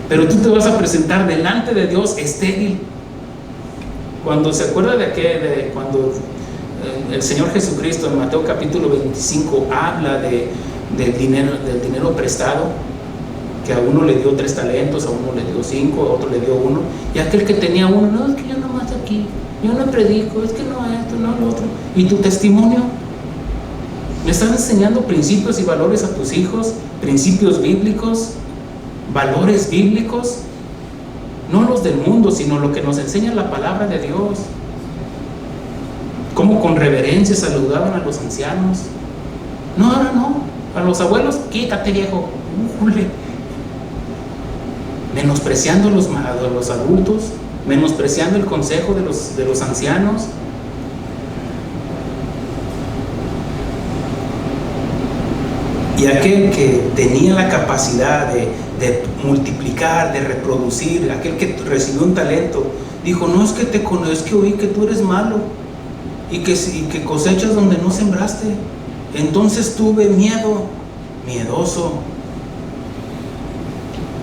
Pero tú te vas a presentar delante de Dios estéril. Cuando se acuerda cuando el Señor Jesucristo en Mateo capítulo 25 habla del dinero prestado, que a uno le dio 3 talentos, a uno le dio 5, a otro le dio 1, y aquel que tenía 1, no, es que yo nomás aquí, yo no predico, es que no esto, no lo otro. ¿Y tu testimonio? ¿Le estás enseñando principios y valores a tus hijos? ¿Principios bíblicos? ¿Valores bíblicos? No los del mundo, sino lo que nos enseña la palabra de Dios. Cómo con reverencia saludaban a los ancianos. No, ahora no. A los abuelos, quítate, viejo. Menospreciando a los adultos, menospreciando el consejo de los ancianos. Y aquel que tenía la capacidad de multiplicar, de reproducir, aquel que recibió un talento, dijo, no es que te conozco, es que oí que tú eres malo y que cosechas donde no sembraste. Entonces tuve miedoso.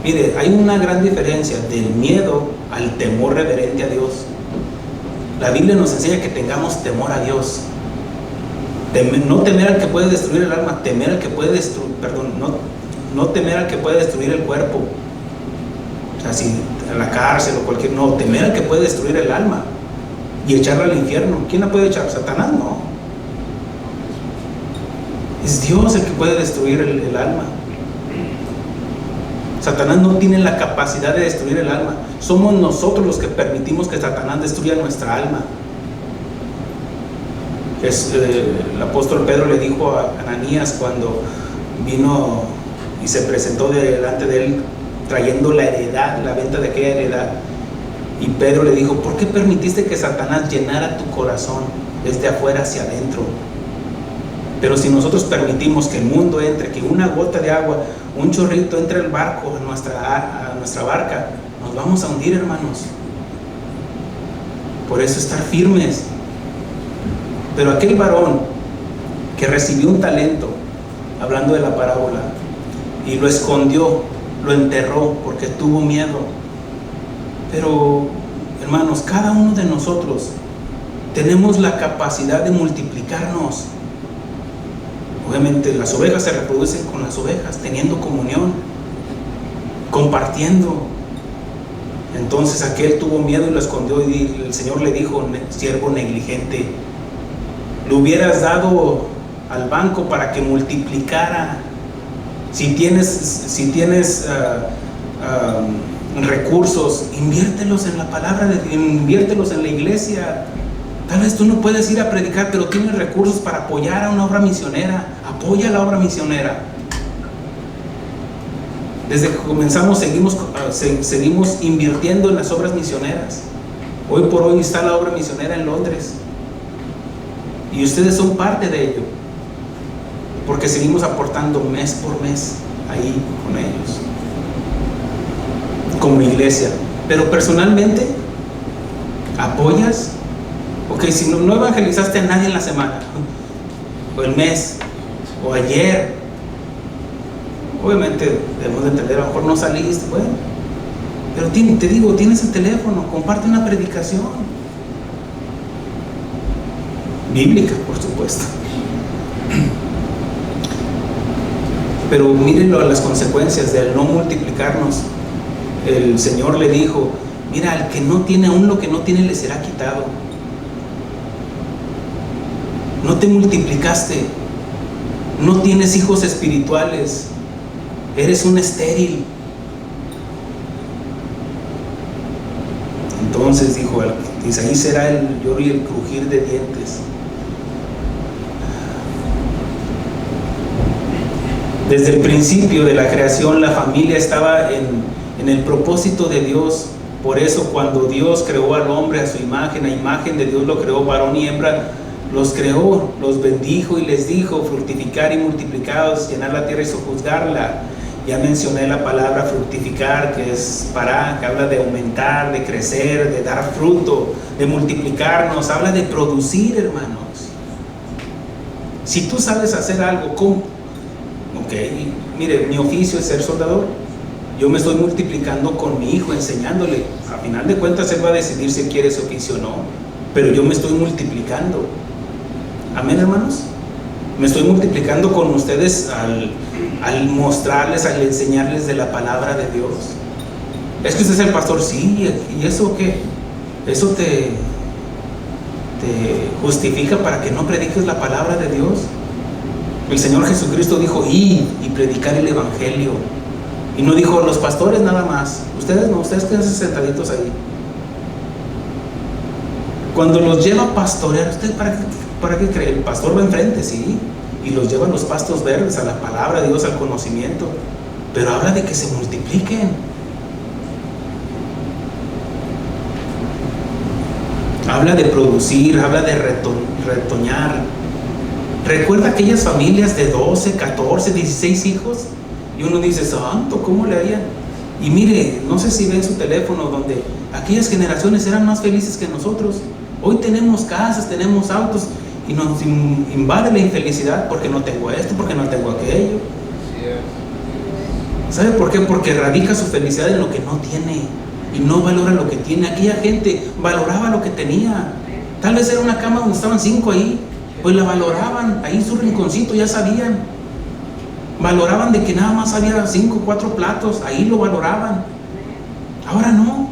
Mire, hay una gran diferencia del miedo al temor reverente a Dios. La Biblia nos enseña que tengamos temor a Dios. No temer al que puede destruir el alma, temer al que puede destruir, no temer al que puede destruir el cuerpo. O sea, si en la cárcel o cualquier, no, temer al que puede destruir el alma y echarla al infierno. ¿Quién la puede echar? Satanás, no. Es Dios el que puede destruir el alma. Satanás no tiene la capacidad de destruir el alma. Somos nosotros los que permitimos que Satanás destruya nuestra alma. El apóstol Pedro le dijo a Ananías cuando vino y se presentó delante de él trayendo la heredad, la venta de aquella heredad, y Pedro le dijo, ¿por qué permitiste que Satanás llenara tu corazón desde afuera hacia adentro? Pero si nosotros permitimos que el mundo entre, que una gota de agua, un chorrito entre el barco, a nuestra barca, nos vamos a hundir, hermanos. Por eso estar firmes. Pero aquel varón que recibió un talento, hablando de la parábola, y lo escondió, lo enterró porque tuvo miedo. Pero, hermanos, cada uno de nosotros tenemos la capacidad de multiplicarnos. Obviamente las ovejas se reproducen con las ovejas, teniendo comunión, compartiendo. Entonces aquel tuvo miedo y lo escondió, y el Señor le dijo, siervo negligente, lo hubieras dado al banco para que multiplicara. Si tienes recursos, inviértelos en la palabra, inviértelos en la iglesia. Tal vez tú no puedes ir a predicar, pero tienes recursos para apoyar a una obra misionera. Apoya la obra misionera. Desde que comenzamos seguimos invirtiendo en las obras misioneras. Hoy por hoy está la obra misionera en Londres. Y ustedes son parte de ello. Porque seguimos aportando mes por mes ahí con ellos. Como iglesia. Pero personalmente, ¿apoyas? Ok, si no evangelizaste a nadie en la semana, o el mes, o ayer, obviamente debemos de entender, a lo mejor no saliste, bueno, pero te digo, tienes el teléfono, comparte una predicación bíblica, por supuesto. Pero mírenlo a las consecuencias de no multiplicarnos. El Señor le dijo, mira, al que no tiene, aún lo que no tiene le será quitado. no te multiplicaste, no tienes hijos espirituales, eres un estéril. Entonces dijo, ahí será el lloro y el crujir de dientes. Desde el principio de la creación, la familia estaba en el propósito de Dios. Por eso, cuando Dios creó al hombre a su imagen, a imagen de Dios lo creó, varón y hembra los creó, los bendijo y les dijo: fructificar y multiplicados, llenar la tierra y sojuzgarla. Ya mencioné la palabra fructificar, que es que habla de aumentar, de crecer, de dar fruto, de multiplicarnos, habla de producir, hermanos. Si tú sabes hacer algo, ¿cómo? Ok, mire, mi oficio es ser soldador. Yo me estoy multiplicando con mi hijo, enseñándole. A final de cuentas, él va a decidir si quiere ese oficio o no. Pero yo me estoy multiplicando. Amén, hermanos. Me estoy multiplicando con ustedes al mostrarles, al enseñarles de la palabra de Dios. Es que usted es el pastor, sí. ¿Y eso qué? Eso te justifica para que no prediques la palabra de Dios. El Señor Jesucristo dijo: y predicar el evangelio. Y no dijo los pastores nada más. Ustedes no, ustedes quedan sentaditos ahí. Cuando los lleva a pastorear, ¿usted para qué cree? El pastor va enfrente, sí, y los lleva a los pastos verdes, a la palabra de Dios, al conocimiento. Pero habla de que se multipliquen. Habla de producir, habla de retoñar. Recuerda aquellas familias de 12, 14, 16 hijos. Y uno dice: santo, ¿cómo le harían? Y mire, no sé si ven su teléfono, donde aquellas generaciones eran más felices que nosotros. Hoy tenemos casas, tenemos autos, y nos invade la infelicidad porque no tengo esto, porque no tengo aquello. ¿Sabe por qué? Porque radica su felicidad en lo que no tiene y no valora lo que tiene. Aquella gente valoraba lo que tenía. Tal vez era una cama donde estaban 5 ahí, pues la valoraban, ahí su rinconcito, ya sabían. Valoraban de que nada más había 5 o 4 platos, ahí lo valoraban. Ahora no.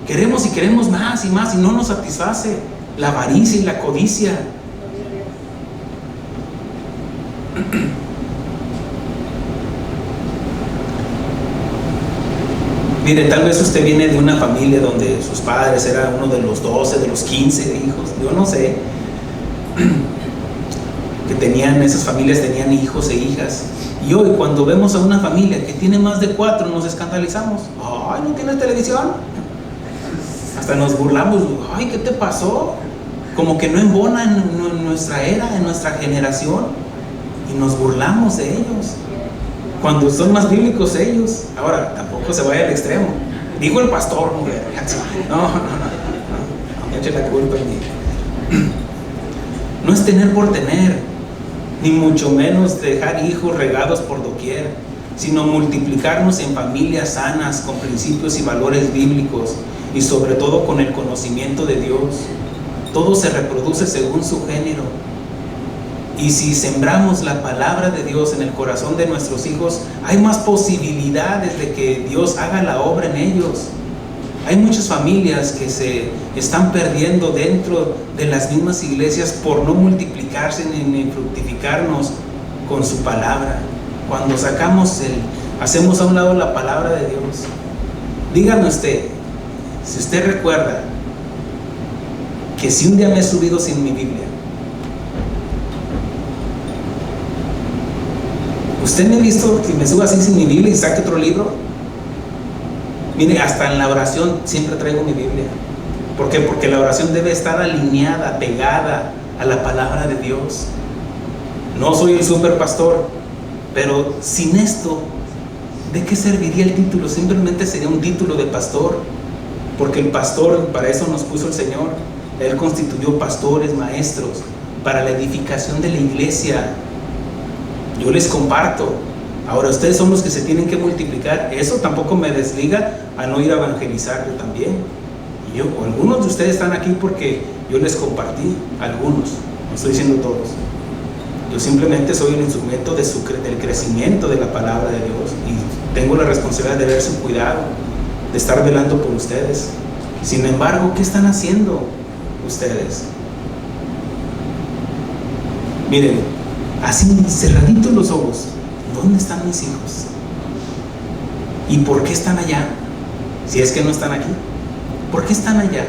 Queremos y queremos más y más, y no nos satisface la avaricia y la codicia. Mire, tal vez usted viene de una familia donde sus padres eran uno de los 12, de los 15 hijos, yo no sé, que esas familias tenían hijos e hijas. Y hoy, cuando vemos a una familia que tiene más de 4, nos escandalizamos. Ay, ¿no tienes televisión? Hasta nos burlamos. Ay, ¿qué te pasó? Como que no embona en nuestra era, en nuestra generación. Y nos burlamos de ellos, cuando son más bíblicos ellos. Ahora, tampoco se vaya al extremo. Dijo el pastor, mujer. No me eche la culpa en mí. No es tener por tener, ni mucho menos dejar hijos regados por doquier, sino multiplicarnos en familias sanas, con principios y valores bíblicos, y sobre todo con el conocimiento de Dios. Todo se reproduce según su género. Y si sembramos la palabra de Dios en el corazón de nuestros hijos, hay más posibilidades de que Dios haga la obra en ellos. Hay muchas familias que se están perdiendo dentro de las mismas iglesias por no multiplicarse ni fructificarnos con su palabra. Cuando hacemos a un lado la palabra de Dios. Dígame usted, si usted recuerda que si un día me he subido sin mi Biblia, ¿usted me ha visto que me suba así sin mi Biblia y saque otro libro? Mire, hasta en la oración siempre traigo mi Biblia. ¿Por qué? Porque la oración debe estar alineada, pegada a la palabra de Dios. No soy el super pastor, pero sin esto, ¿de qué serviría el título? Simplemente sería un título de pastor, porque el pastor, para eso nos puso el Señor. Él constituyó pastores, maestros, para la edificación de la iglesia. Yo les comparto. Ahora ustedes son los que se tienen que multiplicar. Eso tampoco me desliga a no ir a evangelizar yo también. Y algunos de ustedes están aquí porque yo les compartí. Algunos, no estoy diciendo todos. Yo simplemente soy el instrumento del crecimiento de la palabra de Dios, y tengo la responsabilidad de ver su cuidado, de estar velando por ustedes. Sin embargo, ¿qué están haciendo ustedes? Miren, así cerraditos los ojos, ¿dónde están mis hijos? ¿Y por qué están allá? Si es que no están aquí, ¿por qué están allá?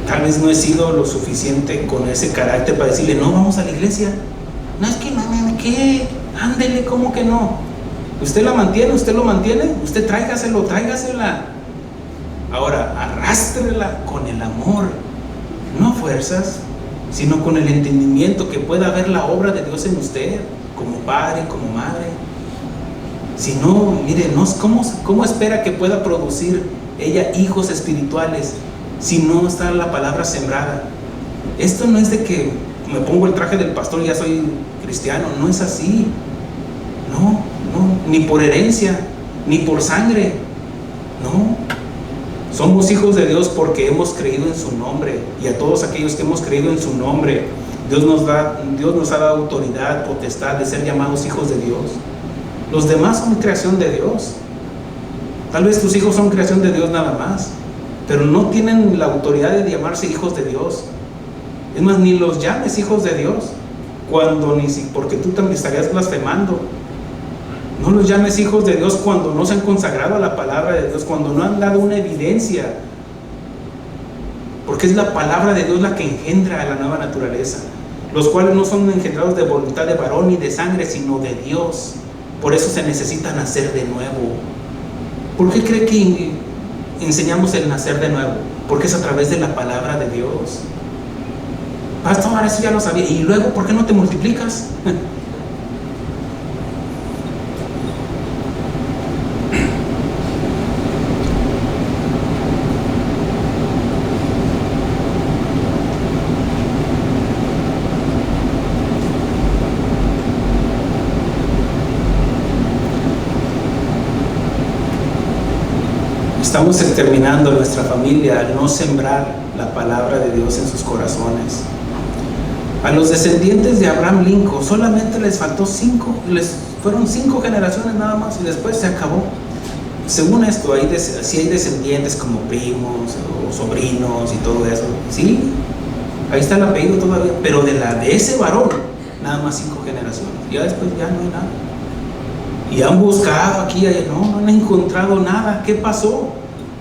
Tal vez no he sido lo suficiente con ese carácter para decirle, no, vamos a la iglesia. No, es que no, ¿qué? Ándele, ¿cómo que no? Usted la mantiene, usted lo mantiene, usted tráigaselo, tráigasela. Ahora, arrástrela con el amor, no fuerzas, sino con el entendimiento que pueda ver la obra de Dios en usted, como padre, como madre. Si no, mire, no, ¿cómo espera que pueda producir ella hijos espirituales si no está la palabra sembrada? Esto no es de que me pongo el traje del pastor y ya soy cristiano, no es así. No, ni por herencia, ni por sangre, no. Somos hijos de Dios porque hemos creído en su nombre, y a todos aquellos que hemos creído en su nombre, Dios nos ha dado autoridad, potestad de ser llamados hijos de Dios. Los demás son creación de Dios. Tal vez tus hijos son creación de Dios nada más, pero no tienen la autoridad de llamarse hijos de Dios. Es más, ni los llames hijos de Dios, porque tú también estarías blasfemando. No los llames hijos de Dios cuando no se han consagrado a la palabra de Dios, cuando no han dado una evidencia, porque es la palabra de Dios la que engendra a la nueva naturaleza, los cuales no son engendrados de voluntad de varón ni de sangre, sino de Dios. Por eso se necesita nacer de nuevo. ¿Por qué cree que enseñamos el nacer de nuevo? Porque es a través de la palabra de Dios. Pastor, eso ya lo sabía. Y luego, ¿por qué no te multiplicas? Estamos exterminando a nuestra familia al no sembrar la palabra de Dios en sus corazones. A los descendientes de Abraham Lincoln solamente les fueron 5 generaciones nada más, y después se acabó. Según esto, sí hay descendientes como primos o sobrinos y todo eso, sí, ahí está el apellido todavía, pero de ese varón nada más 5 generaciones, ya después ya no hay nada. Y han buscado aquí y allá, no han encontrado nada. ¿Qué pasó?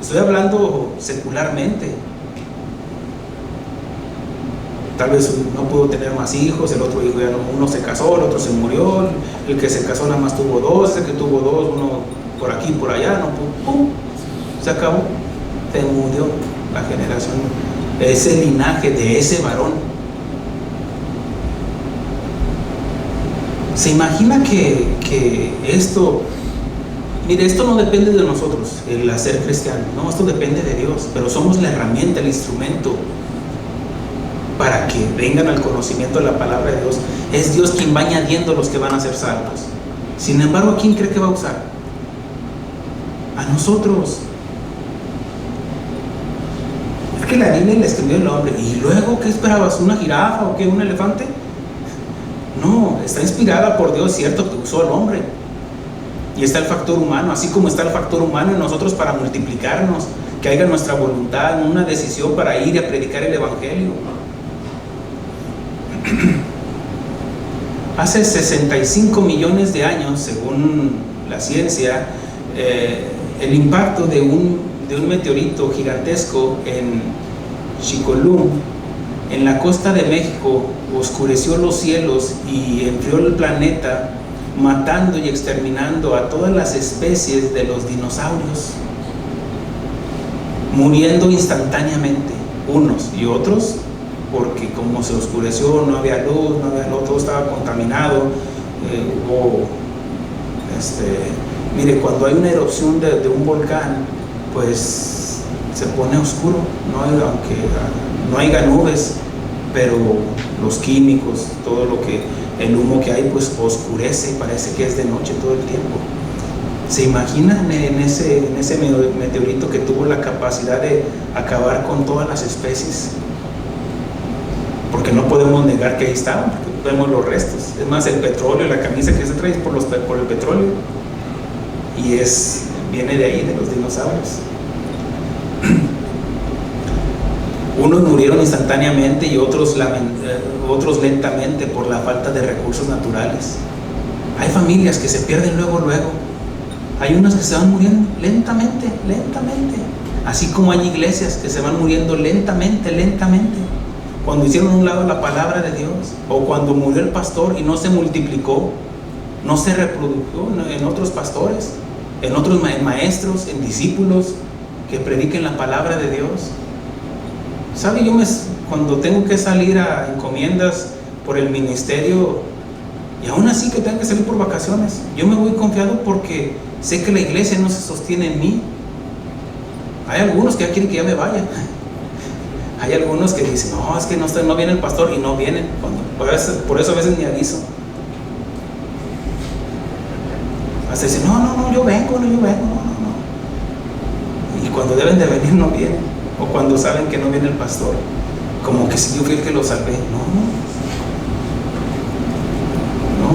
Estoy hablando secularmente. Tal vez no pudo tener más hijos, el otro hijo ya no, uno se casó, el otro se murió, el que se casó nada más tuvo 2, el que tuvo 2, uno por aquí, por allá, no, pum, se acabó, se murió la generación, ese linaje de ese varón. ¿Se imagina que esto, mire, esto no depende de nosotros, el hacer cristiano, no, esto depende de Dios, pero somos la herramienta, el instrumento para que vengan al conocimiento de la palabra de Dios. Es Dios quien va añadiendo los que van a ser salvos. Sin embargo, ¿a quién cree que va a usar? A nosotros. Es que la Biblia le escribió el hombre. ¿Y luego qué esperabas? ¿Una jirafa o qué? ¿Un elefante? No, está inspirada por Dios, cierto, que usó al hombre. Y está el factor humano, así como está el factor humano en nosotros para multiplicarnos, que haya nuestra voluntad, una decisión para ir a predicar el evangelio. Hace 65 millones de años, según la ciencia, el impacto de un meteorito gigantesco en Chicolum, en la costa de México, oscureció los cielos y enfrió el planeta, matando y exterminando a todas las especies de los dinosaurios, muriendo instantáneamente, unos y otros, porque como se oscureció, no había luz, todo estaba contaminado. Mire, cuando hay una erupción de un volcán, pues se pone oscuro, aunque no haya nubes, pero los químicos, el humo que hay, pues oscurece, parece que es de noche todo el tiempo. ¿Se imaginan en ese meteorito que tuvo la capacidad de acabar con todas las especies? Porque no podemos negar que ahí estaban, porque vemos los restos. Es más, el petróleo, la camisa que se trae es por el petróleo, y viene de ahí, de los dinosaurios. Unos murieron instantáneamente y otros lentamente por la falta de recursos naturales. Hay familias que se pierden luego. Hay unas que se van muriendo lentamente. Así como hay iglesias que se van muriendo lentamente. Cuando hicieron a un lado la palabra de Dios, o cuando murió el pastor y no se multiplicó, no se reprodujo en otros pastores, en otros maestros, en discípulos que prediquen la palabra de Dios. ¿Sabe? Cuando tengo que salir a encomiendas por el ministerio, y aún así que tengo que salir por vacaciones, yo me voy confiado porque sé que la iglesia no se sostiene en mí. Hay algunos que ya quieren que ya me vaya. Hay algunos que dicen, no, es que no viene el pastor, y no vienen. Por eso a veces ni aviso. Hasta dicen, no, yo vengo, no. Y cuando deben de venir no vienen. O cuando saben que no viene el pastor, como que si yo fui el que lo salvé.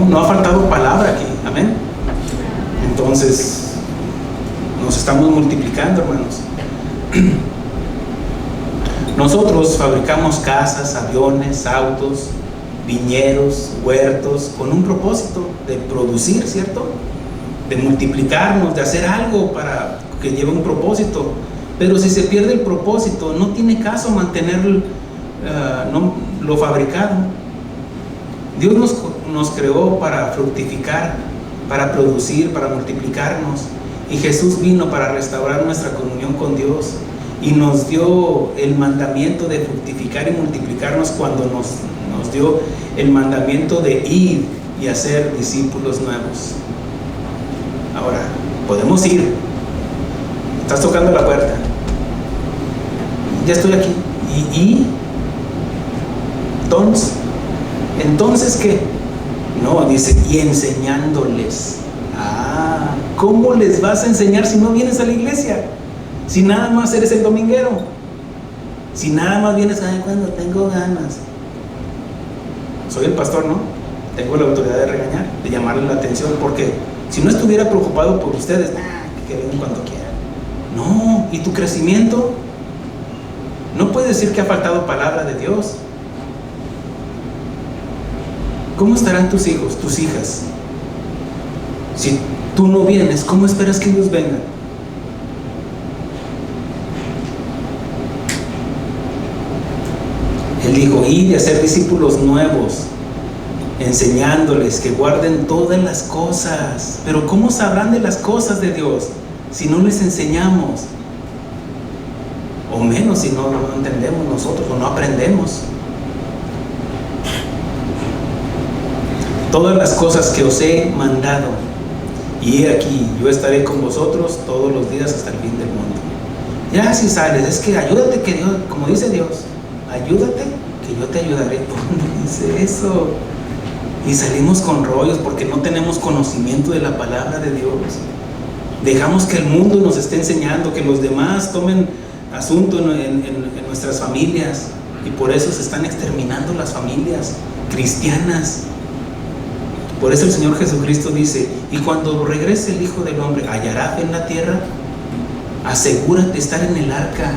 No ha faltado palabra aquí. Amén. Entonces nos estamos multiplicando, hermanos. Nosotros fabricamos casas, aviones, autos, viñedos, huertos, con un propósito de producir, ¿cierto? De multiplicarnos, de hacer algo para que lleve un propósito. Pero si se pierde el propósito, no tiene caso mantener lo fabricado. Dios nos creó para fructificar, para producir, para multiplicarnos. Y Jesús vino para restaurar nuestra comunión con Dios. Y nos dio el mandamiento de fructificar y multiplicarnos cuando nos dio el mandamiento de ir y hacer discípulos nuevos. Ahora, podemos ir. Estás tocando la puerta. Ya estoy aquí. ¿Y? ¿Entonces qué? No, dice, y enseñándoles. ¿Cómo les vas a enseñar si no vienes a la iglesia? Si nada más eres el dominguero. Si nada más vienes cuando tengo ganas. Soy el pastor, ¿no? Tengo la autoridad de regañar, de llamarles la atención, porque si no estuviera preocupado por ustedes, que vengan cuando quieran. No, ¿y tu crecimiento? No puedes decir que ha faltado palabra de Dios. ¿Cómo estarán tus hijos, tus hijas? Si tú no vienes, ¿cómo esperas que ellos vengan? Él dijo, ir y hacer discípulos nuevos, enseñándoles que guarden todas las cosas. Pero ¿cómo sabrán de las cosas de Dios si no les enseñamos? O menos si no entendemos nosotros o no aprendemos. Todas las cosas que os he mandado, y he aquí, yo estaré con vosotros todos los días hasta el fin del mundo. Ya si sales, es que ayúdate que Dios, como dice Dios, ayúdate que yo te ayudaré. ¿Dónde dice eso? Y salimos con rollos porque no tenemos conocimiento de la palabra de Dios. Dejamos que el mundo nos esté enseñando, que los demás tomen asunto en nuestras familias, y por eso se están exterminando las familias cristianas. Por eso el Señor Jesucristo dice, y cuando regrese el Hijo del Hombre, ¿hallará fe en la tierra? Asegúrate de estar en el arca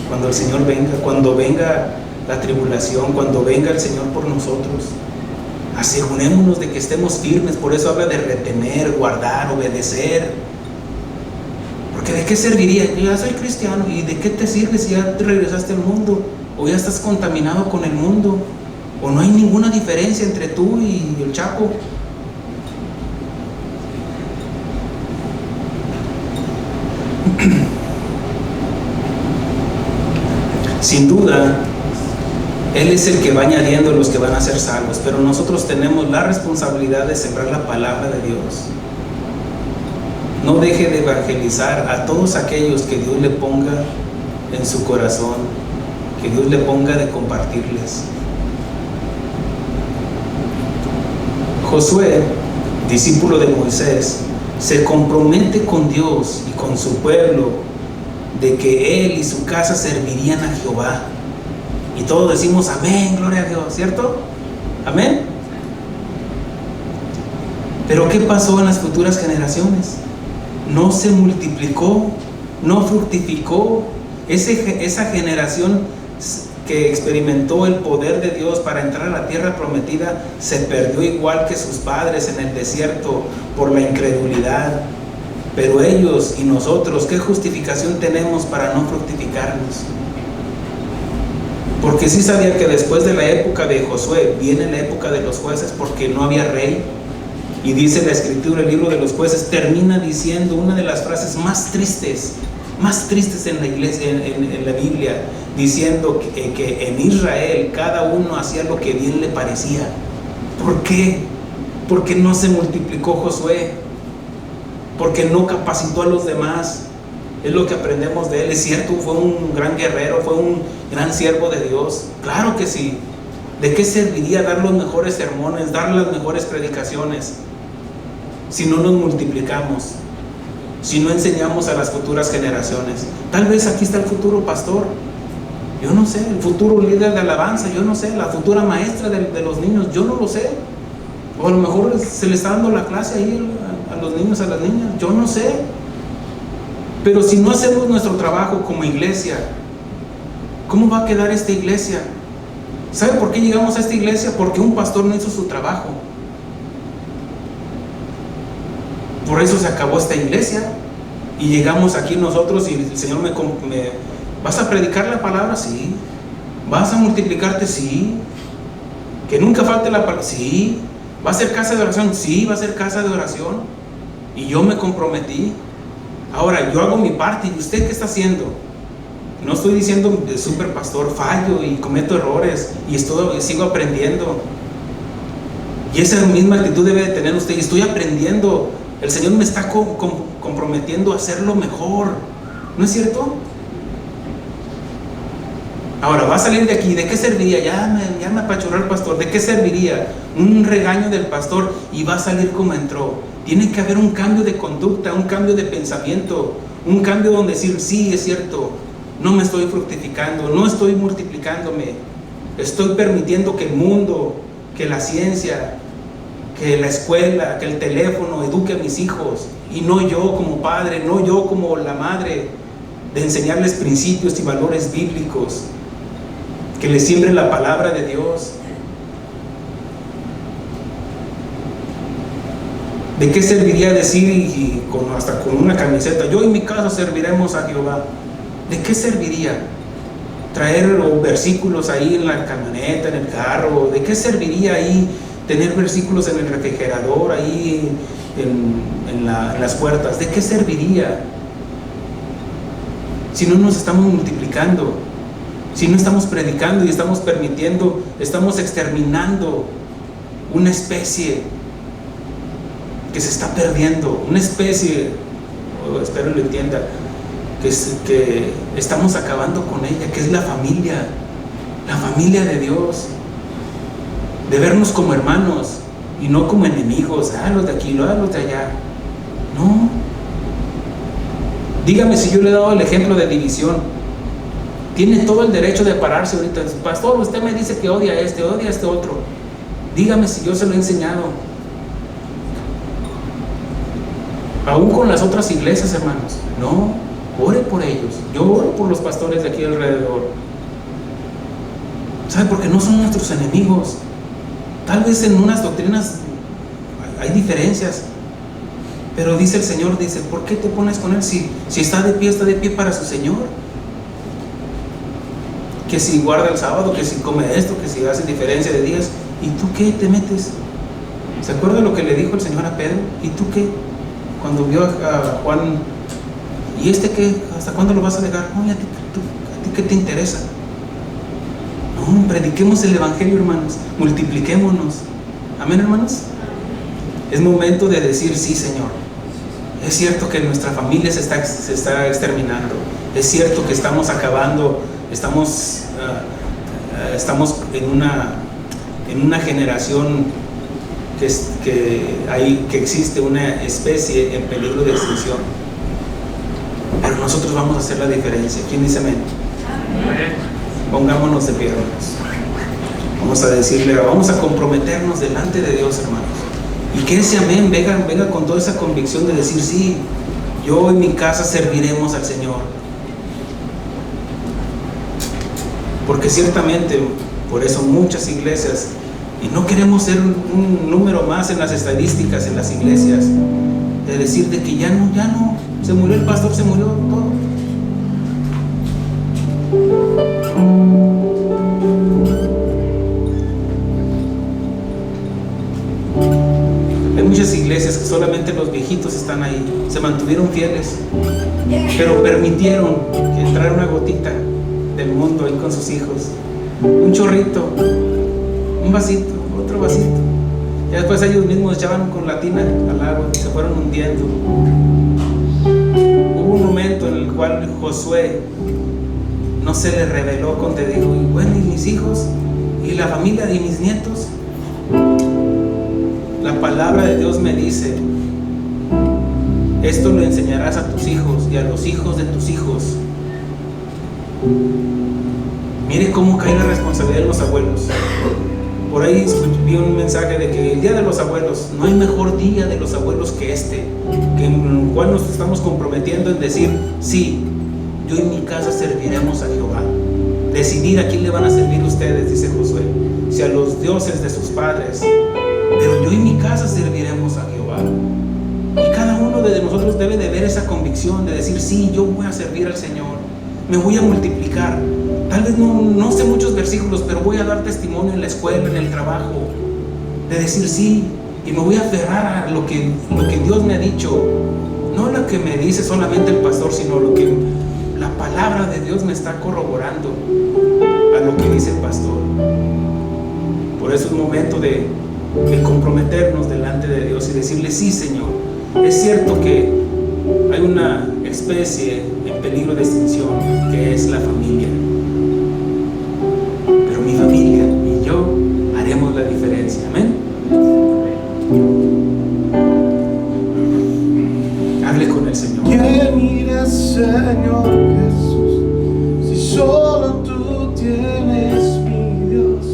cuando el Señor venga, cuando venga la tribulación, cuando venga el Señor por nosotros. Asegurémonos de que estemos firmes. Por eso habla de retener, guardar, obedecer. Porque ¿de qué serviría? Yo ya soy cristiano, ¿y de qué te sirve si ya te regresaste al mundo? O ya estás contaminado con el mundo, o no hay ninguna diferencia entre tú y el Chapo. Sin duda, Él es el que va añadiendo los que van a ser salvos, pero nosotros tenemos la responsabilidad de sembrar la palabra de Dios. No deje de evangelizar a todos aquellos que Dios le ponga en su corazón, que Dios le ponga de compartirles. Josué, discípulo de Moisés, se compromete con Dios y con su pueblo de que él y su casa servirían a Jehová. Y todos decimos amén, gloria a Dios, ¿cierto? Amén. Pero ¿qué pasó en las futuras generaciones? No se multiplicó, no fructificó. Esa generación que experimentó el poder de Dios para entrar a la tierra prometida, se perdió igual que sus padres en el desierto por la incredulidad. Pero ellos y nosotros, ¿qué justificación tenemos para no fructificarnos? Porque sí sabía que después de la época de Josué viene la época de los jueces, porque no había rey. Y dice la escritura, el libro de los jueces termina diciendo una de las frases más tristes en la iglesia, en la Biblia, diciendo que en Israel cada uno hacía lo que bien le parecía. ¿Por qué? Porque no se multiplicó Josué, porque no capacitó a los demás. Es lo que aprendemos de él. Es cierto, fue un gran guerrero, fue un gran siervo de Dios, claro que sí. ¿De qué serviría dar los mejores sermones, dar las mejores predicaciones, si no nos multiplicamos, si no enseñamos a las futuras generaciones? Tal vez aquí está el futuro pastor, yo no sé, el futuro líder de alabanza, yo no sé, la futura maestra de los niños, yo no lo sé. O a lo mejor se le está dando la clase ahí a los niños, a las niñas, yo no sé. Pero si no hacemos nuestro trabajo como iglesia, ¿cómo va a quedar esta iglesia? ¿Sabe por qué llegamos a esta iglesia? Porque un pastor no hizo su trabajo. Por eso se acabó esta iglesia y llegamos aquí nosotros y el Señor me ¿vas a predicar la palabra? Sí. ¿Vas a multiplicarte? Sí. Que nunca falte la palabra. Sí. ¿Va a ser casa de oración? Sí, va a ser casa de oración. Y yo me comprometí. Ahora, yo hago mi parte. ¿Y usted qué está haciendo? No estoy diciendo de super pastor, fallo y cometo errores y sigo aprendiendo. Y esa misma actitud debe de tener usted. Y estoy aprendiendo. El Señor me está comprometiendo a hacerlo mejor. ¿No es cierto? Ahora, va a salir de aquí. ¿De qué serviría? Ya me apachurró el pastor. ¿De qué serviría? Un regaño del pastor y va a salir como entró. Tiene que haber un cambio de conducta, un cambio de pensamiento, un cambio donde decir, sí, es cierto, no me estoy fructificando, no estoy multiplicándome, estoy permitiendo que el mundo, que la ciencia, que la escuela, que el teléfono eduque a mis hijos, y no yo como padre, no yo como la madre, de enseñarles principios y valores bíblicos, que les siembre la palabra de Dios. ¿De qué serviría decir hasta con una camiseta, yo y mi casa serviremos a Jehová? ¿De qué serviría traer versículos ahí en la camioneta, en el carro? ¿De qué serviría ahí tener versículos en el refrigerador, ahí en las puertas? ¿De qué serviría si no nos estamos multiplicando? Si no estamos predicando y estamos permitiendo, estamos exterminando una especie que se está perdiendo, una especie, espero lo entienda, que estamos acabando con ella, que es la familia de Dios, de vernos como hermanos y no como enemigos, los de aquí, los de allá. No. Dígame si yo le he dado el ejemplo de división. Tiene todo el derecho de pararse ahorita, pastor, usted me dice que odia a este otro. Dígame si yo se lo he enseñado. Aún con las otras iglesias, hermanos, no, ore por ellos. Yo oro por los pastores de aquí alrededor. ¿Sabe? Porque no son nuestros enemigos. Tal vez en unas doctrinas hay diferencias, pero dice el Señor, dice, ¿por qué te pones con él? Si está de pie para su Señor. Que si guarda el sábado, que si come esto, que si hace diferencia de días, ¿y tú qué te metes? ¿Se acuerda lo que le dijo el Señor a Pedro? ¿Y tú qué? Cuando vio a Juan, ¿y este qué? ¿Hasta cuándo lo vas a dejar? No, ¿a ti qué te interesa? No, prediquemos el evangelio, hermanos, multipliquémonos. Amén, hermanos. Es momento de decir, sí, Señor, es cierto que nuestra familia se está exterminando, es cierto que estamos acabando, estamos en una generación que existe una especie en peligro de extinción, pero nosotros vamos a hacer la diferencia. ¿Quién dice amén? Pongámonos de pie, hermanos. Vamos a decirle, vamos a comprometernos delante de Dios, hermanos, y que ese amén venga con toda esa convicción de decir, sí, yo en mi casa serviremos al Señor. Porque ciertamente, por eso muchas iglesias, y no queremos ser un número más en las estadísticas en las iglesias, de decir de que ya no, se murió el pastor, se murió todo. Hay muchas iglesias que solamente los viejitos están ahí, se mantuvieron fieles, pero permitieron que entrara una gotita del mundo ahí con sus hijos, un chorrito, un vasito, otro vasito. Ya después ellos mismos echaban con la tina al agua y se fueron hundiendo. Hubo un momento en el cual Josué no se le reveló con te digo, y bueno, y mis hijos, y la familia y mis nietos. La palabra de Dios me dice: esto lo enseñarás a tus hijos y a los hijos de tus hijos. Mire cómo cae la responsabilidad de los abuelos. Por ahí vi un mensaje de que el día de los abuelos, no hay mejor día de los abuelos que este, que en el cual nos estamos comprometiendo en decir: sí, yo y mi casa serviremos a Jehová. Decidir a quién le van a servir ustedes, dice Josué, si a los dioses de sus padres, pero yo y mi casa serviremos a Jehová. Y cada uno de nosotros debe de ver esa convicción de decir: sí, yo voy a servir al Señor, me voy a multiplicar. Tal vez no sé muchos versículos, pero voy a dar testimonio en la escuela, en el trabajo, de decir sí, y me voy a aferrar a lo que Dios me ha dicho, no lo que me dice solamente el pastor, sino lo que la palabra de Dios me está corroborando a lo que dice el pastor. Por eso es momento de comprometernos delante de Dios y decirle: sí, Señor, es cierto que hay una especie en peligro de extinción, que es la familia, pero mi familia y yo haremos la diferencia. Amén. Hable con el Señor. ¿Quién irá, Señor Jesús, si solo tú tienes, mi Dios,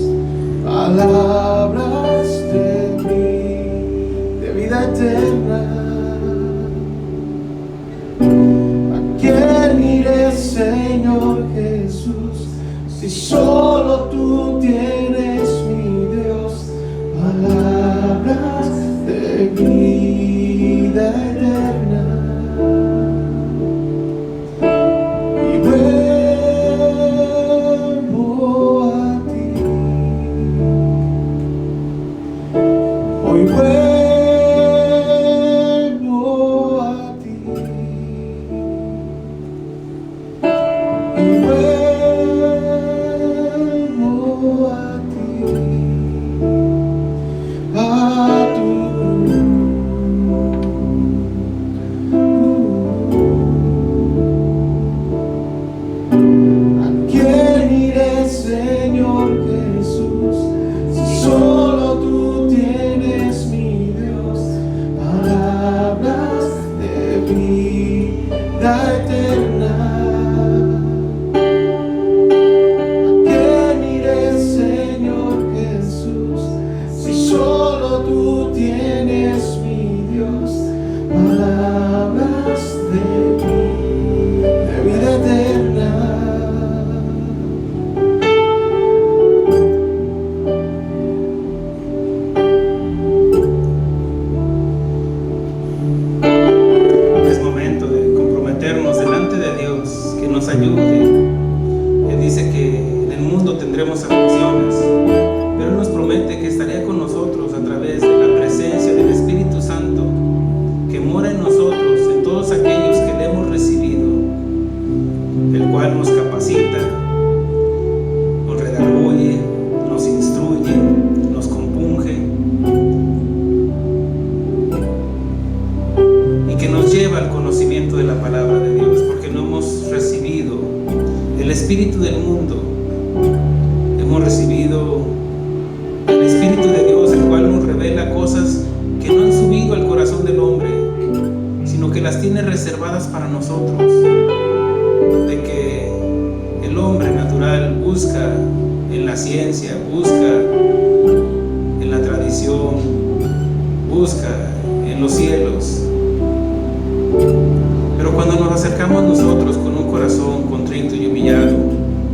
palabras de mí, de vida eterna? ¿A quién iré, Señor Jesús, si solo tú tienes, mi Dios, palabras de vida eterna?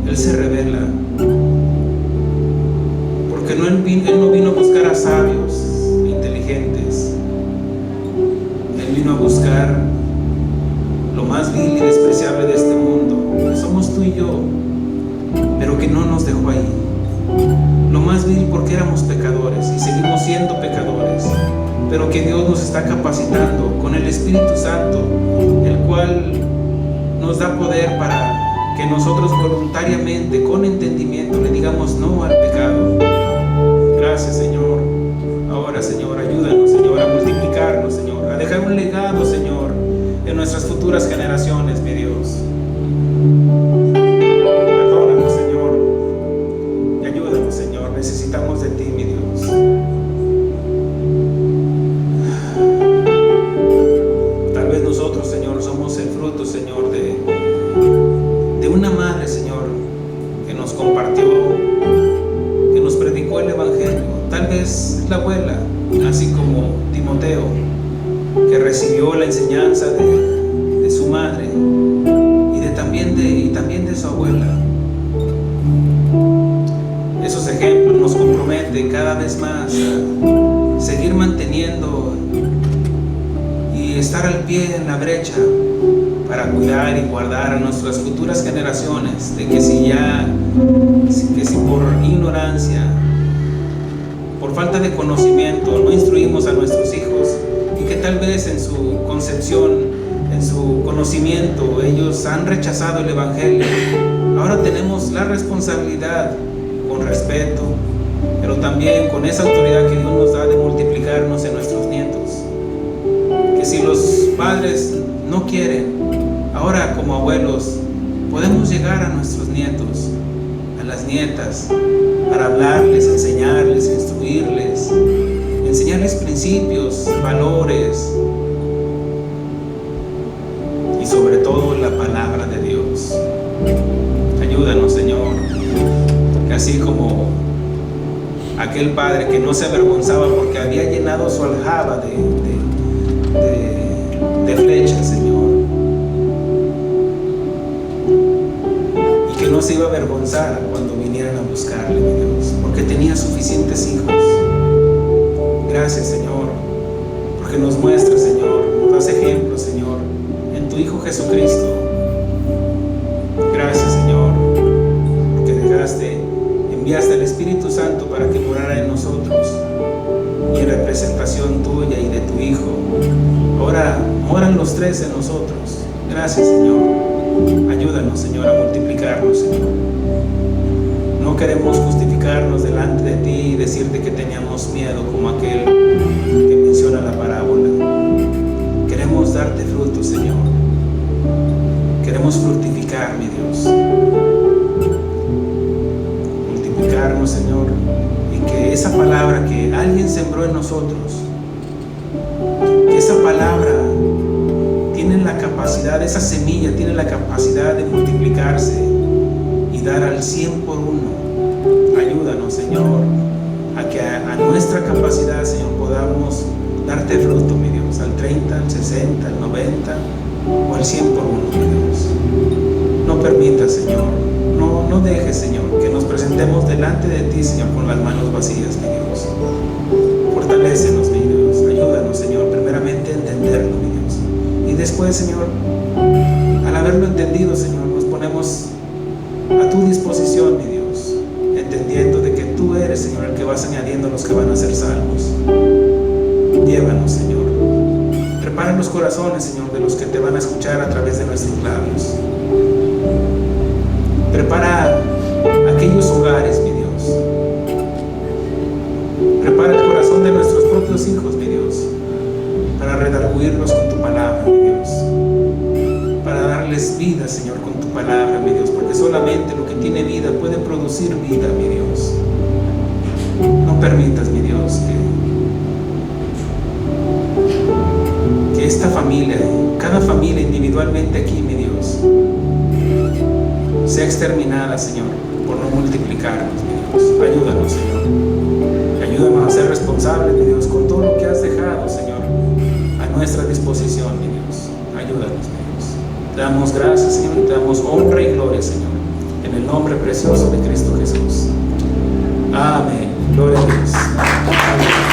Él se revela. Porque Él no vino a buscar a sabios, inteligentes. Él vino a buscar lo más vil y despreciable de este mundo, que somos tú y yo, pero que no nos dejó ahí. Lo más vil porque éramos pecadores y seguimos siendo pecadores, pero que Dios nos está capacitando con el Espíritu Santo, el cual nos da poder para que nosotros voluntariamente, con entendimiento, le digamos no al pecado. Gracias, Señor. Ahora, Señor, ayúdanos, Señor, a multiplicarnos, Señor, a dejar un legado, Señor, en nuestras futuras generaciones, mi Dios. Perdónanos, Señor, y ayúdanos, Señor. Necesitamos de ti, mi Dios. Tal vez nosotros, Señor, somos el fruto, Señor, de una madre, Señor, que nos compartió, que nos predicó el Evangelio. Tal vez la abuela, así como Timoteo, que recibió la enseñanza de su madre y también de su abuela. Esos ejemplos nos comprometen cada vez más a seguir manteniendo y estar al pie en la brecha para cuidar y guardar a nuestras futuras generaciones, de que si por ignorancia, por falta de conocimiento, no instruimos a nuestros hijos, y que tal vez en su concepción, en su conocimiento, ellos han rechazado el Evangelio, ahora tenemos la responsabilidad, con respeto, pero también con esa autoridad que Dios nos da, de multiplicarnos en nuestros nietos. Que si los padres no quieren, ahora como abuelos podemos llegar a nuestros nietos, a las nietas, para hablarles, enseñarles, instruirles, enseñarles principios, valores y sobre todo la palabra de Dios. Ayúdanos, Señor, que así como aquel padre que no se avergonzaba porque había llenado su aljaba de flechas, Señor, y que no se iba a avergonzar cuando vinieran a buscarle, mi Dios, porque tenía suficientes hijos. Gracias, Señor, porque nos muestras, Señor, nos das ejemplos, Señor, en tu Hijo Jesucristo. Gracias, Señor, porque enviaste al Espíritu Santo para que morara en nosotros, y en representación tuya y de tu Hijo, ahora moran los tres en nosotros. Gracias, Señor. Ayúdanos, Señor, a multiplicarnos, Señor. No queremos justificarnos delante de ti y decirte que teníamos miedo como aquel que menciona la parábola. Queremos darte fruto, Señor. Queremos fructificar, mi Dios. Multiplicarnos, Señor, y que esa palabra que alguien sembró en nosotros, que esa palabra tiene la capacidad, esa semilla tiene la capacidad de multiplicarse y dar al 100 por 1. Ayúdanos, Señor, a que a nuestra capacidad, Señor, podamos darte fruto, mi Dios, al 30, al 60, al 90 o al 100 por 1, mi Dios. No permitas, Señor, no dejes, Señor, que nos presentemos delante de ti, Señor, con las manos vacías, mi Dios. Fortalécenos, mi Dios. Ayúdanos, Señor, primeramente a entenderlo, mi Dios. Y después, Señor, al haberlo entendido, Señor, nos ponemos a tu disposición, mi Dios, entendiendo de que tú eres, Señor, el que vas añadiendo a los que van a ser salvos. Llévanos, Señor. Prepara los corazones, Señor, de los que te van a escuchar a través de nuestros labios. Prepara aquellos hogares, mi Dios. Prepara el corazón de nuestros propios hijos, mi Dios, para redarguirlos con tu palabra, mi Dios, para darles vida, Señor, con tu palabra, mi Dios, porque solamente lo que tiene vida puede producir vida, mi Dios. No permitas, mi Dios, que esta familia, cada familia individualmente aquí, mi Dios, sea exterminada, Señor, por no multiplicarnos, mi Dios. Ayúdanos, Señor. Ayúdanos a ser responsables, mi Dios, con todo lo que has dejado, Señor, a nuestra disposición, mi Dios. Ayúdanos, mi Dios. Te damos gracias, Señor, y te damos honra y gloria, Señor, en el nombre precioso de Cristo Jesús. Amén. Gloria a Dios. Amén.